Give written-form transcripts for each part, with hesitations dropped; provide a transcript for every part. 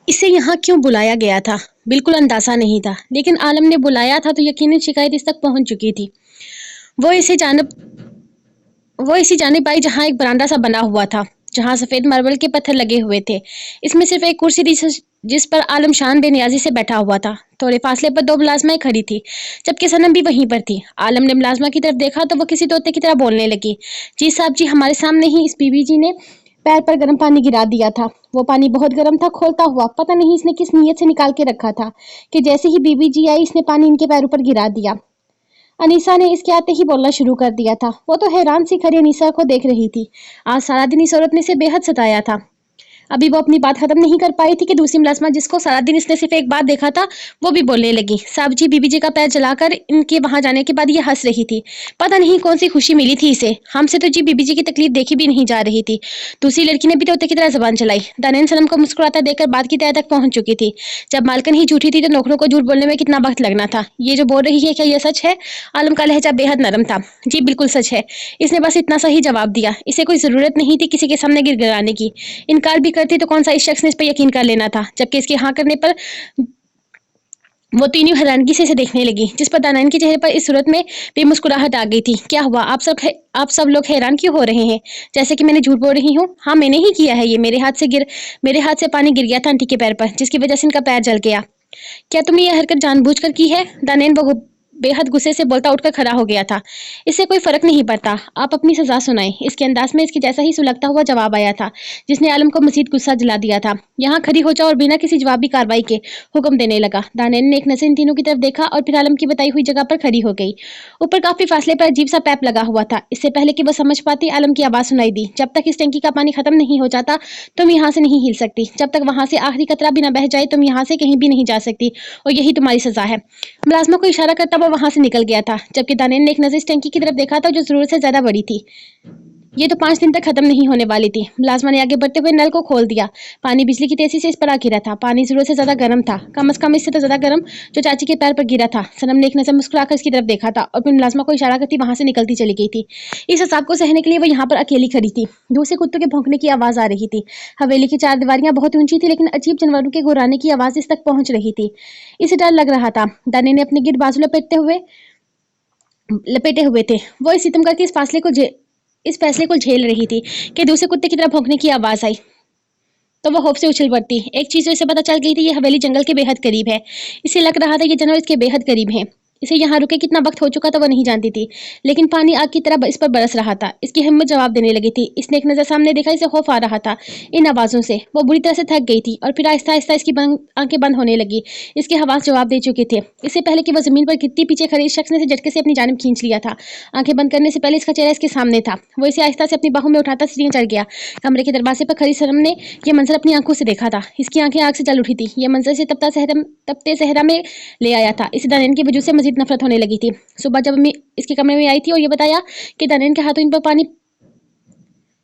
इसे यहाँ क्यों बुलाया गया था बिल्कुल अंदाजा नहीं था, लेकिन आलम ने बुलाया था तो यकीनन शिकायत इस तक पहुंच चुकी थी। वो इसे जानब वो इसी जानिब आई जहाँ एक बरामदा सा बना हुआ था, जहाँ सफेद मार्बल के पत्थर लगे हुए थे। इसमें सिर्फ एक कुर्सी थी जिस पर आलम शान बेनियाजी से बैठा हुआ था। थोड़े फासले पर दो मुलाजमाएं खड़ी थी, जबकि सनम भी वहीं पर थी। आलम ने मुलाजमा की तरफ देखा तो वो किसी तोते की तरह बोलने लगी। जी साहब जी, हमारे सामने ही इस बीबी जी ने पैर पर गर्म पानी गिरा दिया था। वो पानी बहुत गर्म था, खोलता हुआ। पता नहीं इसने किस नीयत से निकाल के रखा था कि जैसे ही बीबी जी आई इसने पानी इनके पैरों पर गिरा दिया। अनीसा ने इसके आते ही बोलना शुरू कर दिया था। वो तो हैरान सी खड़ी अनीसा को देख रही थी। आज सारा दिन इस औरत ने इसे बेहद सताया था। अभी वो अपनी बात खत्म नहीं कर पाई थी कि दूसरी मुलाजमा, जिसको सारा दिन इसने सिर्फ एक बात देखा था, वो भी बोलने लगी। साहब जी, बीबी जी का पैर जलाकर इनके वहां जाने के बाद ये हंस रही थी। पता नहीं कौन सी खुशी मिली थी इसे। हमसे तो जी बीबी जी की तकलीफ देखी भी नहीं जा रही थी। दूसरी लड़की ने भी तोते की तरह जबान चलाई। दानिन सनम को मुस्कुराता देखकर बात की तह तक पहुंच चुकी थी। जब मालकन ही झूठी थी तो नौकरों को झूठ बोलने में कितना वक्त लगना था। ये जो बोल रही है, क्या ये सच है? आलम का लहजा बेहद नरम था। जी बिल्कुल सच है। इसने बस इतना सा ही जवाब दिया। इसे कोई जरूरत नहीं थी किसी के सामने गिड़गिड़ाने की। इनकार भी करती तो कौन सा इस शख्स ने इस पर यकीन कर लेना था। जबकि इसके हाँ करने पर वो तीनों हैरानगी से इसे देखने लगी, जिस पर दानैन के चेहरे पर इस सूरत में भी मुस्कुराहट आ गई थी। क्या हुआ? आप सब लोग हैरान क्यों हो रहे हैं? जैसे कि मैंने झूठ बोल रही हूँ? हाँ, मैंने ही किया है ये। मेरे हाथ से पानी गिर गया था आंटी के पैर पर, जिसकी वजह से इनका पैर जल गया। क्या तुमने यह हरकत जानबूझकर की है? दानैन बेहद गुस्से से बोलता उठकर खड़ा हो गया था। इससे कोई फर्क नहीं पड़ता, आप अपनी सजा सुनाएं। इसके अंदाज में इसके जैसा ही सुलगता हुआ जवाब आया था, जिसने आलम को मजीद गुस्सा दिला दिया था। यहाँ खड़ी हो जाओ और बिना किसी जवाबी कार्रवाई के हुक्म देने लगा। दानैन ने एक नजर इन तीनों की तरफ देखा और फिर आलम की बताई हुई जगह पर खड़ी हो गई। ऊपर काफी फासले पर अजीब सा पैप लगा हुआ था। इससे पहले कि वो समझ पाती, आलम की आवाज सुनाई दी। जब तक इस टंकी का पानी खत्म नहीं हो जाता तुम यहाँ से नहीं हिल सकती। जब तक वहां से आखिरी कतरा भी न बह जाए तुम यहाँ से कहीं भी नहीं जा सकती, और यही तुम्हारी सजा है। मुलाजमा को इशारा करता वो वहां से निकल गया था, जबकि दानिन ने एक नजर इस टंकी की तरफ देखा था, जो जरूरत से ज्यादा बड़ी थी। ये तो 5 दिन तक खत्म नहीं होने वाली थी। मुलाजमा ने आगे बढ़ते हुए नल को खोल दिया। पानी बिजली की तेजी से इस पर आ गिरा था। पानी जरूरत से ज्यादा गर्म था, कम से कम इससे तो ज्यादा गर्म जो चाची के पैर पर गिरा था। सनम ने एक नजर मुस्कुराकर इसकी तरफ देखा था और फिर मुलाजमा को इशारा करती वहां से निकलती चली गई थी। इस हिसाब को सहने के लिए वो यहाँ पर अकेली खड़ी थी। दूर से कुत्तों के भौंकने की आवाज आ रही थी। हवेली की 4 दीवारियां बहुत ऊंची थी, लेकिन अजीब जानवरों के गुर्राने की आवाज इस तक पहुंच रही थी। इसे डर लग रहा था। दानी ने अपने गिर बाजू लपेटे हुए थे। वो इस सितम करके इस फैसले को झेल रही थी कि दूसरे कुत्ते की तरह भौंकने की आवाज आई तो वो खौफ से उछल पड़ती। एक चीज तो इसे पता चल गई थी, ये हवेली जंगल के बेहद करीब है। इसे लग रहा था ये जानवर इसके बेहद करीब है। इसे यहाँ रुके कितना वक्त हो चुका था वो नहीं जानती थी, लेकिन पानी आग की तरह इस पर बरस रहा था। इसकी हिम्मत जवाब देने लगी थी। इसने एक नजर सामने देखा, इसे खौफ आ रहा था इन आवाजों से। वो बुरी तरह से थक गई थी और फिर आहिस्ता आहिस्ता इसकी आंखें बंद होने लगी। इसके हवास जवाब दे चुके थे। इससे पहले कि वो जमीन पर गिरती, पीछे खड़े इस शख्स ने इसे झटके से अपनी जानिब खींच लिया था। आंखें बंद करने से पहले इसका चेहरा इसके सामने था। वो इसे आहिस्ता से अपनी बाहों में उठाता सीढ़ियां चढ़ गया। कमरे के दरवाजे पर खड़ी सनम ने यह मंजर अपनी आंखों से देखा था। इसकी आंखें आग से जल उठी थी। यह मंजर से तपते सहरा में ले आया था। इसे दानिन की वजह से मजीद नफरत होने लगी थी। सुबह जब अम्मी इसके कमरे में आई थी और ये बताया कि दानिन के हाथों इन पर पानी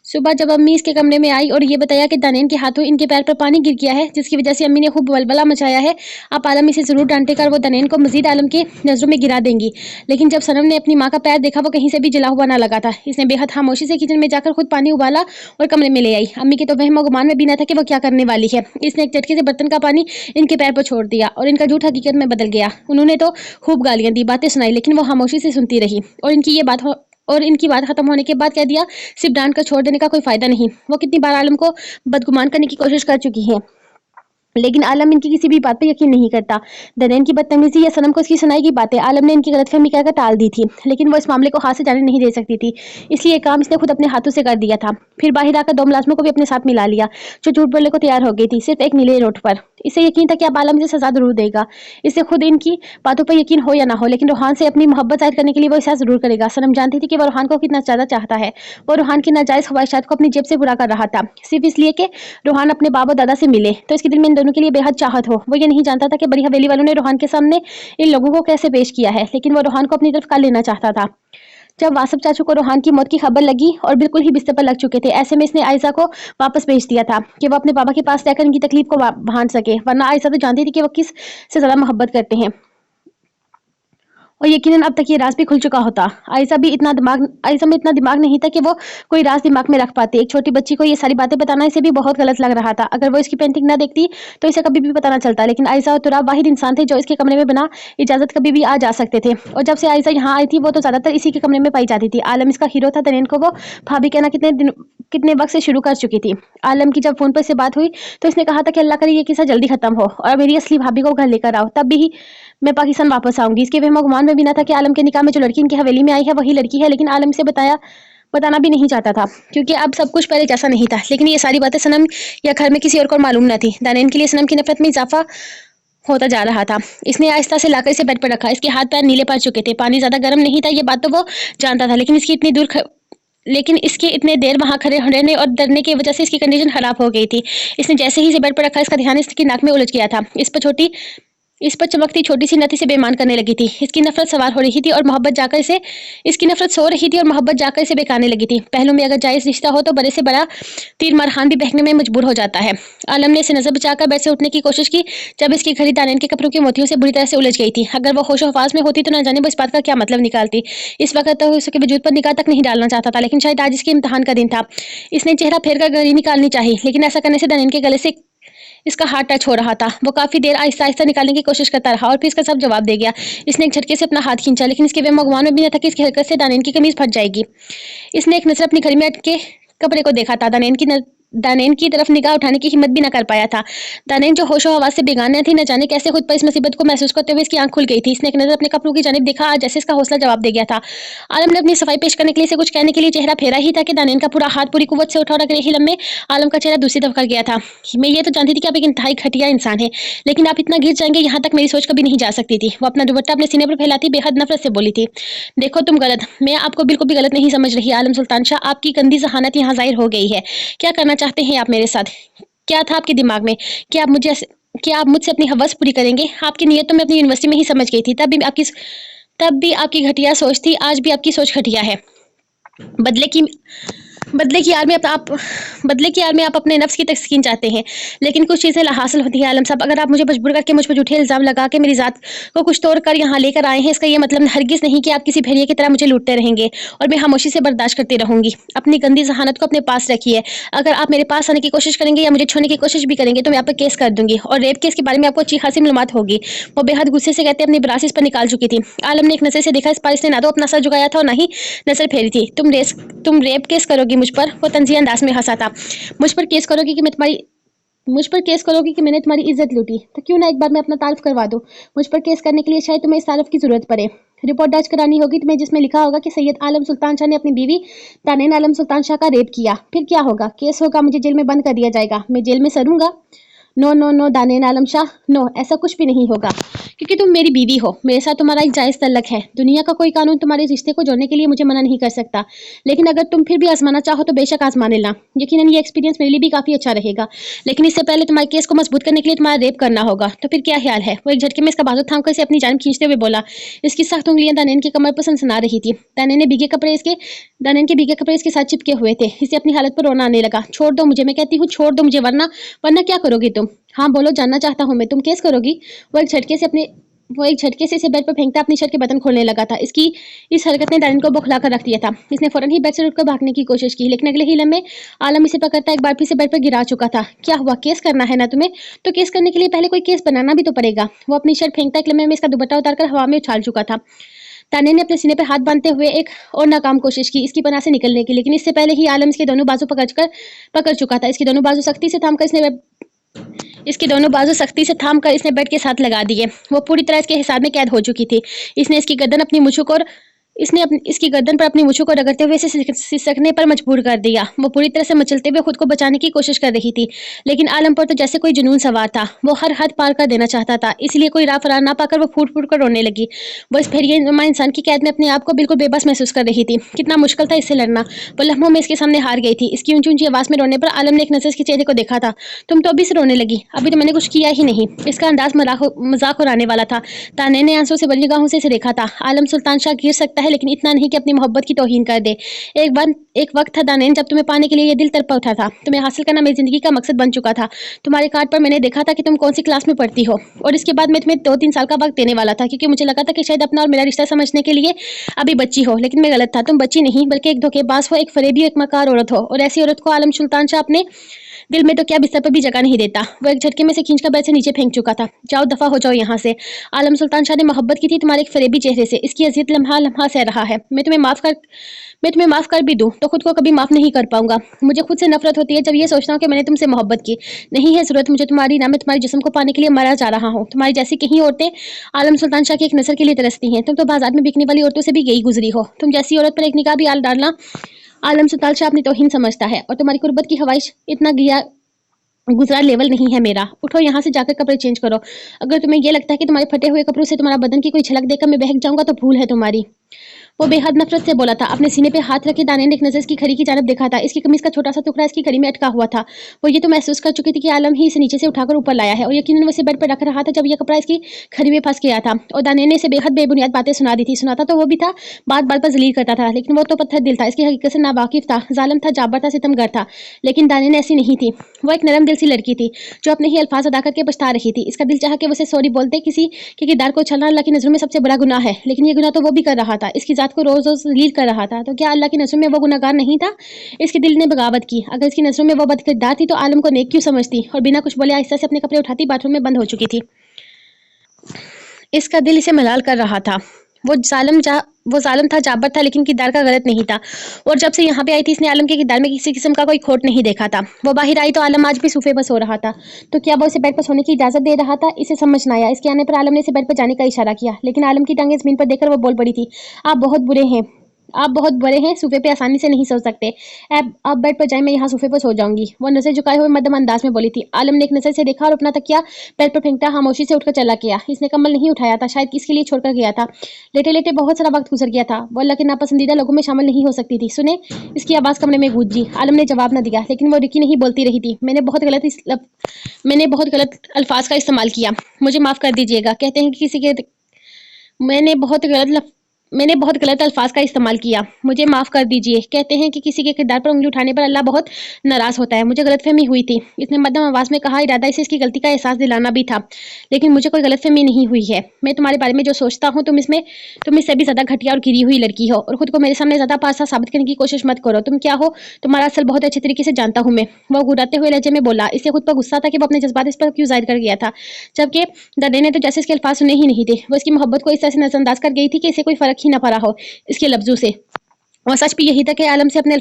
सुबह जब अम्मी इसके कमरे में आई और ये बताया कि दानिन के हाथों इनके पैर पर पानी गिर गया है, जिसकी वजह से अम्मी ने खूब बलबला मचाया है। आप आलम इसे जरूर डांटेगा और वो दानिन को मजीद आलम की नजरों में गिरा देंगी। लेकिन जब सनम ने अपनी माँ का पैर देखा, वो कहीं से भी जला हुआ ना लगा था। इसने बेहद खामोशी से किचन में जाकर खुद पानी उबाला और कमरे में ले आई। अम्मी के तो वहम गुमान में भी न था कि वो क्या करने वाली है। इसने एक झटके से बर्तन का पानी इनके पैर पर छोड़ दिया और इनका झूठ हकीकत में बदल गया। उन्होंने तो खूब गालियां दी, बातें सुनाई, लेकिन वो खामोशी से सुनती रही और इनकी बात खत्म होने के बाद कह दिया, सिर्फ डांट कर छोड़ देने का कोई फायदा नहीं। वो कितनी बार आलम को बदगुमान करने की कोशिश कर चुकी है, लेकिन आलम इनकी किसी भी बात पर यकीन नहीं करता। दनेन की बदतमीजी या सनम को उसकी सुनाई की बातें आलम ने इनकी गलतफहमी कहकर टाल दी थी, लेकिन वो इस मामले को हाथ से जाने नहीं दे सकती थी। इसलिए काम इसने खुद अपने हाथों से कर दिया था। फिर बाहर आकर 2 मुलाजमों को भी अपने साथ मिला लिया, जो झूठ बोलने को तैयार हो गई थी, सिर्फ एक नीले नोट पर। इसे यकीन था कि अब आलम इसे सजा जरूर देगा। इसे खुद इनकी बातों पर यकीन हो या ना हो, लेकिन रोहान से अपनी मोहब्बत जाहिर करने के लिए वो ऐसा जरूर करेगा। सनम जानती थी कि वो रोहान को कितना ज्यादा चाहता है। वो रोहान की नाजायज ख्वाहिशात को अपनी जेब से पूरा कर रहा था, सिर्फ इसलिए कि रोहान अपने बाबा दादा से मिले, तो इसके दिल में इन दोनों के लिए बेहद चाहत हो। वो ये नहीं जानता था कि बड़ी हवेली वालों ने रोहान के सामने इन लोगों को कैसे पेश किया है, लेकिन वो रोहान को अपनी तरफ कर लेना चाहता था। जब वासिफ चाचू को रोहान की मौत की खबर लगी और बिल्कुल ही बिस्तर पर लग चुके थे, ऐसे में इसने आयशा को वापस भेज दिया था कि वो अपने बाबा के पास रहकर इनकी तकलीफ को भांट सके, वरना आयशा तो जानती थी कि वो किस से ज्यादा मोहब्बत करते हैं और यकीनन अब तक ये राज भी खुल चुका होता। आयशा में इतना दिमाग नहीं था कि वो कोई राज दिमाग में रख पाती। एक छोटी बच्ची को ये सारी बातें बताना इसे भी बहुत गलत लग रहा था। अगर वो इसकी पेंटिंग ना देखती तो इसे कभी भी पता ना चलता, लेकिन आयशा और तुराब वाहिद इंसान थे जो इसके कमरे में बिना इजाजत कभी भी आ जा सकते थे। और जब से आयशा यहाँ आई थी वो तो ज्यादातर इसी के कमरे में पाई जाती थी। आलम इसका हीरो था। दनेन को वो भाभी कहना कितने वक्त से शुरू कर चुकी थी। आलम की जब फोन पर से बात हुई तो इसने कहा था कि अल्लाह करे ये किस्सा जल्दी खत्म हो और मेरी असली भाभी को घर लेकर आओ, तब भी मैं पाकिस्तान वापस आऊंगी। इसके वहम गुमान में भी ना था कि आलम के निकाह में जो लड़की इनकी हवेली में आई है वही लड़की है, लेकिन आलम इसे बताना भी नहीं चाहता था क्योंकि अब सब कुछ पहले जैसा नहीं था। लेकिन ये सारी बातें सनम या घर में किसी और को मालूम न थी। दानिन के लिए सनम की नफरत में इजाफा होता जा रहा था। इसने आहिस्ता से लाकर इसे बेड पर रखा। इसके हाथ पैर नीले पड़ चुके थे। पानी ज्यादा गर्म नहीं था, ये बात तो वो जानता था, लेकिन इसके इतने देर वहां खड़े रहने और डरने की वजह से इसकी कंडीशन खराब हो गई थी। इसने जैसे ही इसे बेड पर रखा इसका ध्यान इसकी नाक में उलझ गया था। इस पर चमकती छोटी सी नथी से बेईमान करने लगी थी। इसकी नफरत सवार हो रही थी और मोहब्बत जाकर इसे बेकाने लगी थी। पहलू में अगर जायज रिश्ता हो तो बड़े से बड़ा तीर मरहान भी बहकने में मजबूर हो जाता है। आलम ने इसे नजर बचाकर बेड से उठने की कोशिश की जब इसकी घड़ी दानिन के कपड़ों की मोतियों से बुरी तरह से उलझ गई थी। अगर वो होशो हवास में होती तो न जाने वो इस बात का क्या मतलब निकालती। इस वक्त तो उसके वजूद पर निगाह तक नहीं डालना चाहता था, लेकिन शायद आज इसके इम्तिहान का दिन था। इसने चेहरा फेर कर घड़ी निकालनी चाहिए, लेकिन ऐसा करने से दानिन के गले से इसका हाथ टच हो रहा था। वो काफी देर आहिस्ता आहिस्ता निकालने की कोशिश करता रहा और फिर इसका सब जवाब दे गया। इसने एक झटके से अपना हाथ खींचा, लेकिन इसके वहम गुमान में भी न था कि इसकी हरकत से दानिन की कमीज फट जाएगी। इसने एक नजर अपनी घड़ी में अटके कपड़े को देखा था। दानिन की तरफ निगाह उठाने की हिम्मत भी न कर पाया था। दानिन जो होशो हवास से बेगाना थी, न जाने कैसे खुद पर इस मुसीबत को महसूस करते हुए इसकी आंख खुल गई थी। इसने एक नजर अपने कपड़ों की जानिब देखा, आज जैसे इसका हौसला जवाब दे गया था। आलम ने अपनी सफाई पेश करने के लिए इसे कुछ कहने के लिए चेहरा फेरा ही था कि दानिन का पूरा हाथ पूरी कुव्वत से उठा और अगले ही लम्हे आलम का चेहरा दूसरी तरफ कर गया था। मैं ये तो जानती थी कि आप एक इंतहाई घटिया इंसान है, लेकिन आप इतना गिर जाएंगे यहाँ तक मेरी सोच कभी नहीं जा सकती थी। वो अपना दुपट्टा अपने सीने पर फैलाती बेहद नफरत से बोली थी, देखो तुम गलत, मैं आपको बिल्कुल भी गलत नहीं समझ रही। आलम सुल्तान शाह, आपकी गंदी जहानत यहाँ जाहिर हो गई है। क्या करना चाहते हैं आप मेरे साथ? क्या था आपके दिमाग में? क्या आप मुझसे अपनी हवस पूरी करेंगे? आपकी नीयत तो मैं अपनी यूनिवर्सिटी में ही समझ गई थी। तब भी आपकी घटिया सोच थी, आज भी आपकी सोच घटिया है। बदले की यार में आप अपने नफ्स की तस्कीन चाहते हैं, लेकिन कुछ चीजें हासिल होती हैं। आलम साहब, अगर आप मुझे मजबूर करके मुझ पर झूठे इल्जाम लगा के मेरी जात को कुछ तोड़ कर यहाँ लेकर आए हैं, इसका ये मतलब हरगिज नहीं कि आप किसी भेड़िए की तरह मुझे लूटते रहेंगे और मैं खामोशी से बर्दाश्त करती रहूंगी। अपनी गंदी जहानत को अपने पास रखिए। अगर आप मेरे पास आने की कोशिश करेंगे या मुझे छूने की कोशिश भी करेंगे तो मैं आप पर केस कर दूंगी और रेप केस के बारे में आपको अच्छी खासी मालूमात होगी। वो बेहद गुस्से से कहते अपनी ब्रास इस पर निकाल चुकी थी। आलम ने एक नजर से देखा, इस पर इसने ना तो अपना सर झुकाया था और ना ही नजर फेरी थी। तुम रेप केस करोगी मुझ पर? वो तंजी अंदाज में हंसा था। मुझ पर केस करोगी कि मैंने तुम्हारी इज्जत लूटी? तो क्यों ना एक बार मैं अपना तारुफ करवा दूं। मुझ पर केस करने के लिए शायद तुम्हें इस तारुफ की जरूरत पड़े। रिपोर्ट दर्ज करानी होगी तुम्हें, जिसमें लिखा होगा कि सैयद आलम सुल्तान शाह ने अपनी बीवी दानिन आलम सुल्तान शाह का रेप किया। फिर क्या होगा? केस होगा, मुझे जेल में बंद कर दिया जाएगा, मैं जेल में सरूंगा। नो नो नो दानिन आलम शाह, नो, ऐसा कुछ भी नहीं होगा, क्योंकि तुम मेरी बीवी हो। मेरे साथ तुम्हारा एक जायज तल्लक है। दुनिया का कोई कानून तुम्हारे रिश्ते को जोड़ने के लिए मुझे मना नहीं कर सकता, लेकिन अगर तुम फिर भी आजमाना चाहो तो बेशक आजमा लेना। यकीनन ये एक्सपीरियंस मेरे लिए भी काफी अच्छा रहेगा, लेकिन इससे पहले तुम्हारे केस को मजबूत करने के लिए तुम्हारा रेप करना होगा। तो फिर क्या ख्याल है? वो एक झटके में इसका बाजू थाम कर इसे अपनी जान खींचते हुए बोला। इसकी सख्त उंगलियां दानिन की कमर पर सनसना रही थी। दानिन के भीगे कपड़े इसके साथ चिपके हुए थे। इसे अपनी हालत पर रोना आने लगा। छोड़ दो मुझे, मैं कहती हूँ छोड़ दो मुझे, वरना क्या करोगी तुम? हाँ बोलो, जानना चाहता हूँ मैं, तुम केस करोगी? वो एक झटके से इसे बेड पर फेंकता अपनी शर्ट के बटन खोलने लगा था। इसकी इस हरकत ने दानिन को बौखला कर रख दिया था। इसने फौरन ही बेड से उठकर भागने की कोशिश की, लेकिन अगले ही लम्हे आलम इसे पकड़ता एक बार फिर से बेड पर गिरा चुका था। क्या हुआ? केस करना है ना तुम्हें? तो केस करने के लिए पहले कोई केस बनाना भी तो पड़ेगा। वो अपनी शर्ट फेंकता एक लम्हे में इसका दुपट्टा उतारकर हवा में उछाल चुका था। दानिन ने अपने सीने पर हाथ बांधते हुए एक और नाकाम कोशिश की इसकी पनाह से निकलने की, लेकिन इससे पहले ही आलम इसके दोनों बाजू पकड़ चुका था। इसके दोनों बाजू सख्ती थाम कर इसने बेड के साथ लगा दिए। वो पूरी तरह इसके हिसाब में कैद हो चुकी थी। इसने इसकी गर्दन पर अपनी मुछों को रगड़ते हुए इसे सिसकने पर मजबूर कर दिया। वो पूरी तरह से मचलते हुए खुद को बचाने की कोशिश कर रही थी, लेकिन आलम पर तो जैसे कोई जुनून सवार था। वो हर हद पार कर देना चाहता था, इसलिए कोई राह फरार ना पाकर वो फूट फूट कर रोने लगी। वो इस भेड़िया इंसान की कैद में अपने आप को बिल्कुल बेबस महसूस कर रही थी। कितना मुश्किल था इससे लड़ना। वो लम्हों में इसके सामने हार गई थी। इसकी ऊंची ऊंची आवाज में रोने पर आलम ने एक नजर इसके चेहरे को देखा था। तुम तो अभी से रोने लगी? अभी तो मैंने कुछ किया ही नहीं। इसका अंदाज मजाक उड़ाने वाला था। ताने ने आंसू से भरी निगाहों से इसे देखा था। आलम सुल्तान शाह गिर सकता है है, लेकिन इतना नहीं कि अपनी मोहब्बत की तौहीन कर दे। एक वक्त था दानिन, जब तुम्हें पाने के लिए ये दिल तड़प उठा था। तुम्हें हासिल करना मेरी जिंदगी का मकसद बन चुका था। तुम्हारे कार्ड पर मैंने देखा था कि तुम कौन सी क्लास में पढ़ती हो, और इसके बाद मैं तुम्हें 2-3 साल का वक्त देने वाला था, क्योंकि मुझे लगा था कि शायद अपना और मेरा रिश्ता समझने के लिए अभी बच्ची हो। लेकिन मैं गलत था। तुम बच्ची नहीं, बल्कि एक धोखेबाज हो, एक फरेबी, एक मकार औरत हो। और ऐसी औरत को आलम सुल्तान शाह अपने दिल में तो क्या बिस्तर पर भी जगह नहीं देता। वो एक झटके में से खींचकर बेड से नीचे फेंक चुका था। जाओ, दफा हो जाओ यहाँ से। आलम सुल्तान शाह ने मोहब्बत की थी तुम्हारे एक फरेबी चेहरे से। इसकी अजियत लम्हा लम्हा सह रहा है। मैं तुम्हें माफ कर भी दूं तो खुद को कभी माफ नहीं कर पाऊंगा। मुझे खुद से नफरत होती है जब ये सोचता हूँ कि मैंने तुमसे मोहब्बत की। नहीं है जरूरत मुझे तुम्हारी, ना मैं तुम्हारे जिस्म को पाने के लिए मरा जा रहा हूँ। तुम्हारी जैसी कहीं औरतें आलम सुल्तान शाह की एक नजर के लिए तरसती हैं। तुम तो बाजार में बिकने वाली औरतों से भी गई गुजरी हो। तुम जैसी औरत पर एक निगाह भी डालना आलम सुल्तान शाह अपनी तौहीन समझता है, और तुम्हारी कुर्बत की हवाइश इतना गिया गुजरा लेवल नहीं है मेरा। उठो यहाँ से, जाकर कपड़े चेंज करो। अगर तुम्हें ये लगता है कि तुम्हारे फटे हुए कपड़ों से तुम्हारा बदन की कोई झलक देखकर मैं बहक जाऊंगा तो भूल है तुम्हारी। वो बेहद नफरत से बोला था। अपने सीने पे हाथ रखे दानिन ने एक नजर इसकी खड़ी की जानब देखा था। इसकी कमीज का छोटा सा टुकड़ा इसकी खड़ी में अटका हुआ था। वो ये तो महसूस कर चुकी थी कि आलम ही इसे नीचे से उठाकर ऊपर लाया है, और यकीनन वो इसे बेड पर रख रहा था जब यह कपड़ा इसकी खड़ी में फंस गया था। और दानिन ने इसे बेहद बेबुनियाद बातें सुना दी थी। सुनाता तो वो भी था, बात बात पर जलील करता था, लेकिन वो तो पत्थर दिल था। इसकी हकीकत से नावाकिफ था, जालिम था, जाबर था, सितमगर था। लेकिन दानिन ऐसी नहीं थी। वो एक नरम दिल सी लड़की थी जो अपने ही अल्फाज अदा करके पछता रही थी। इसका दिल चाहा कि वो उसे सॉरी बोलते। किसी के किरदार को छलना अल्लाह की नजरों में सबसे बड़ा गुनाह है, लेकिन ये गुनाह तो वो भी कर रहा था। इसकी जात को रोज रोज जलील कर रहा था। तो क्या अल्लाह की नजरों में वो गुनाहगार नहीं था? इसके दिल ने बगावत की। अगर इसकी नजरों में वो बदकिरदार थी तो आलम को नेक क्यों समझती? और बिना कुछ बोले आहिस्ता से अपने कपड़े उठाती बाथरूम में बंद हो चुकी थी। इसका दिल इसे मलाल कर रहा था। वो जालिम था, जाबर था, लेकिन किरदार का गलत नहीं था। और जब से यहाँ पे आई थी इसने आलम के किरदार में किसी किस्म का कोई खोट नहीं देखा था। वो बाहर आई तो आलम आज भी सोफे पर सो रहा था। तो क्या वो इसे बेड पर सोने की इजाजत दे रहा था? इसे समझ न आया। इसके आने पर आलम ने इसे बेड पर जाने का इशारा किया, लेकिन आलम की टांगें जमीन पर देखकर वो बोल पड़ी थी, आप बहुत बुरे हैं, सोफे पे आसानी से नहीं सो सकते। आप बेड पर जाएं, मैं यहाँ सोफे पर सो जाऊंगी। वो नजर झुकाए हुए मध्यम अंदाज में बोली थी। आलम ने एक नजर से देखा और अपना तकिया बेड पर फेंकता खामोशी से उठकर चला गया। इसने कम्बल नहीं उठाया था, शायद इसके लिए छोड़कर गया था। लेटे लेटे बहुत सारा वक्त गुजर गया था। वो अल्लाह के नापसंदीदा लोगों में शामिल नहीं हो सकती थी। सुने, इसकी आवाज कमरे में गूंजी। आलम ने जवाब न दिया, लेकिन वो रिकी नहीं बोलती रही थी। मैंने बहुत गलत अल्फाज का इस्तेमाल किया, मुझे माफ कर दीजिएगा। कहते हैं कि किसी के मैंने बहुत गलत अल्फाज का इस्तेमाल किया, मुझे माफ़ कर दीजिए। कहते हैं कि किसी के किरदार पर उंगली उठाने पर अल्लाह बहुत नाराज़ होता है। मुझे गलतफहमी हुई थी। इसने मध्यम आवाज़ में कहा। इरादा इसे इसकी गलती का एहसास दिलाना भी था, लेकिन मुझे कोई गलतफहमी नहीं हुई है। मैं तुम्हारे बारे में जो सोचता हूँ, तुम इससे भी ज़्यादा घटिया और गिरी हुई लड़की हो, और खुद को मेरे सामने ज़्यादा पासा साबित करने की कोशिश मत करो। तुम क्या हो, तुम्हारा असल बहुत अच्छे तरीके से जानता हूँ मैं। वो घुराते हुए लहजे में बोला। इससे खुद पर गुस्सा था कि वो अपने जज्बात इस पर क्यों जाहिर कर गया था, जबकि दर्दे ने तो जैसे इसके अल्फाज सुने ही नहीं थे। वो इसकी मोहब्बत को इस तरह से नजरअंदाज कर गई थी कि इसे कोई फर्क ही न पड़ा हो इसके लफ्जों से। और सच भी यही था कि आलम से अपने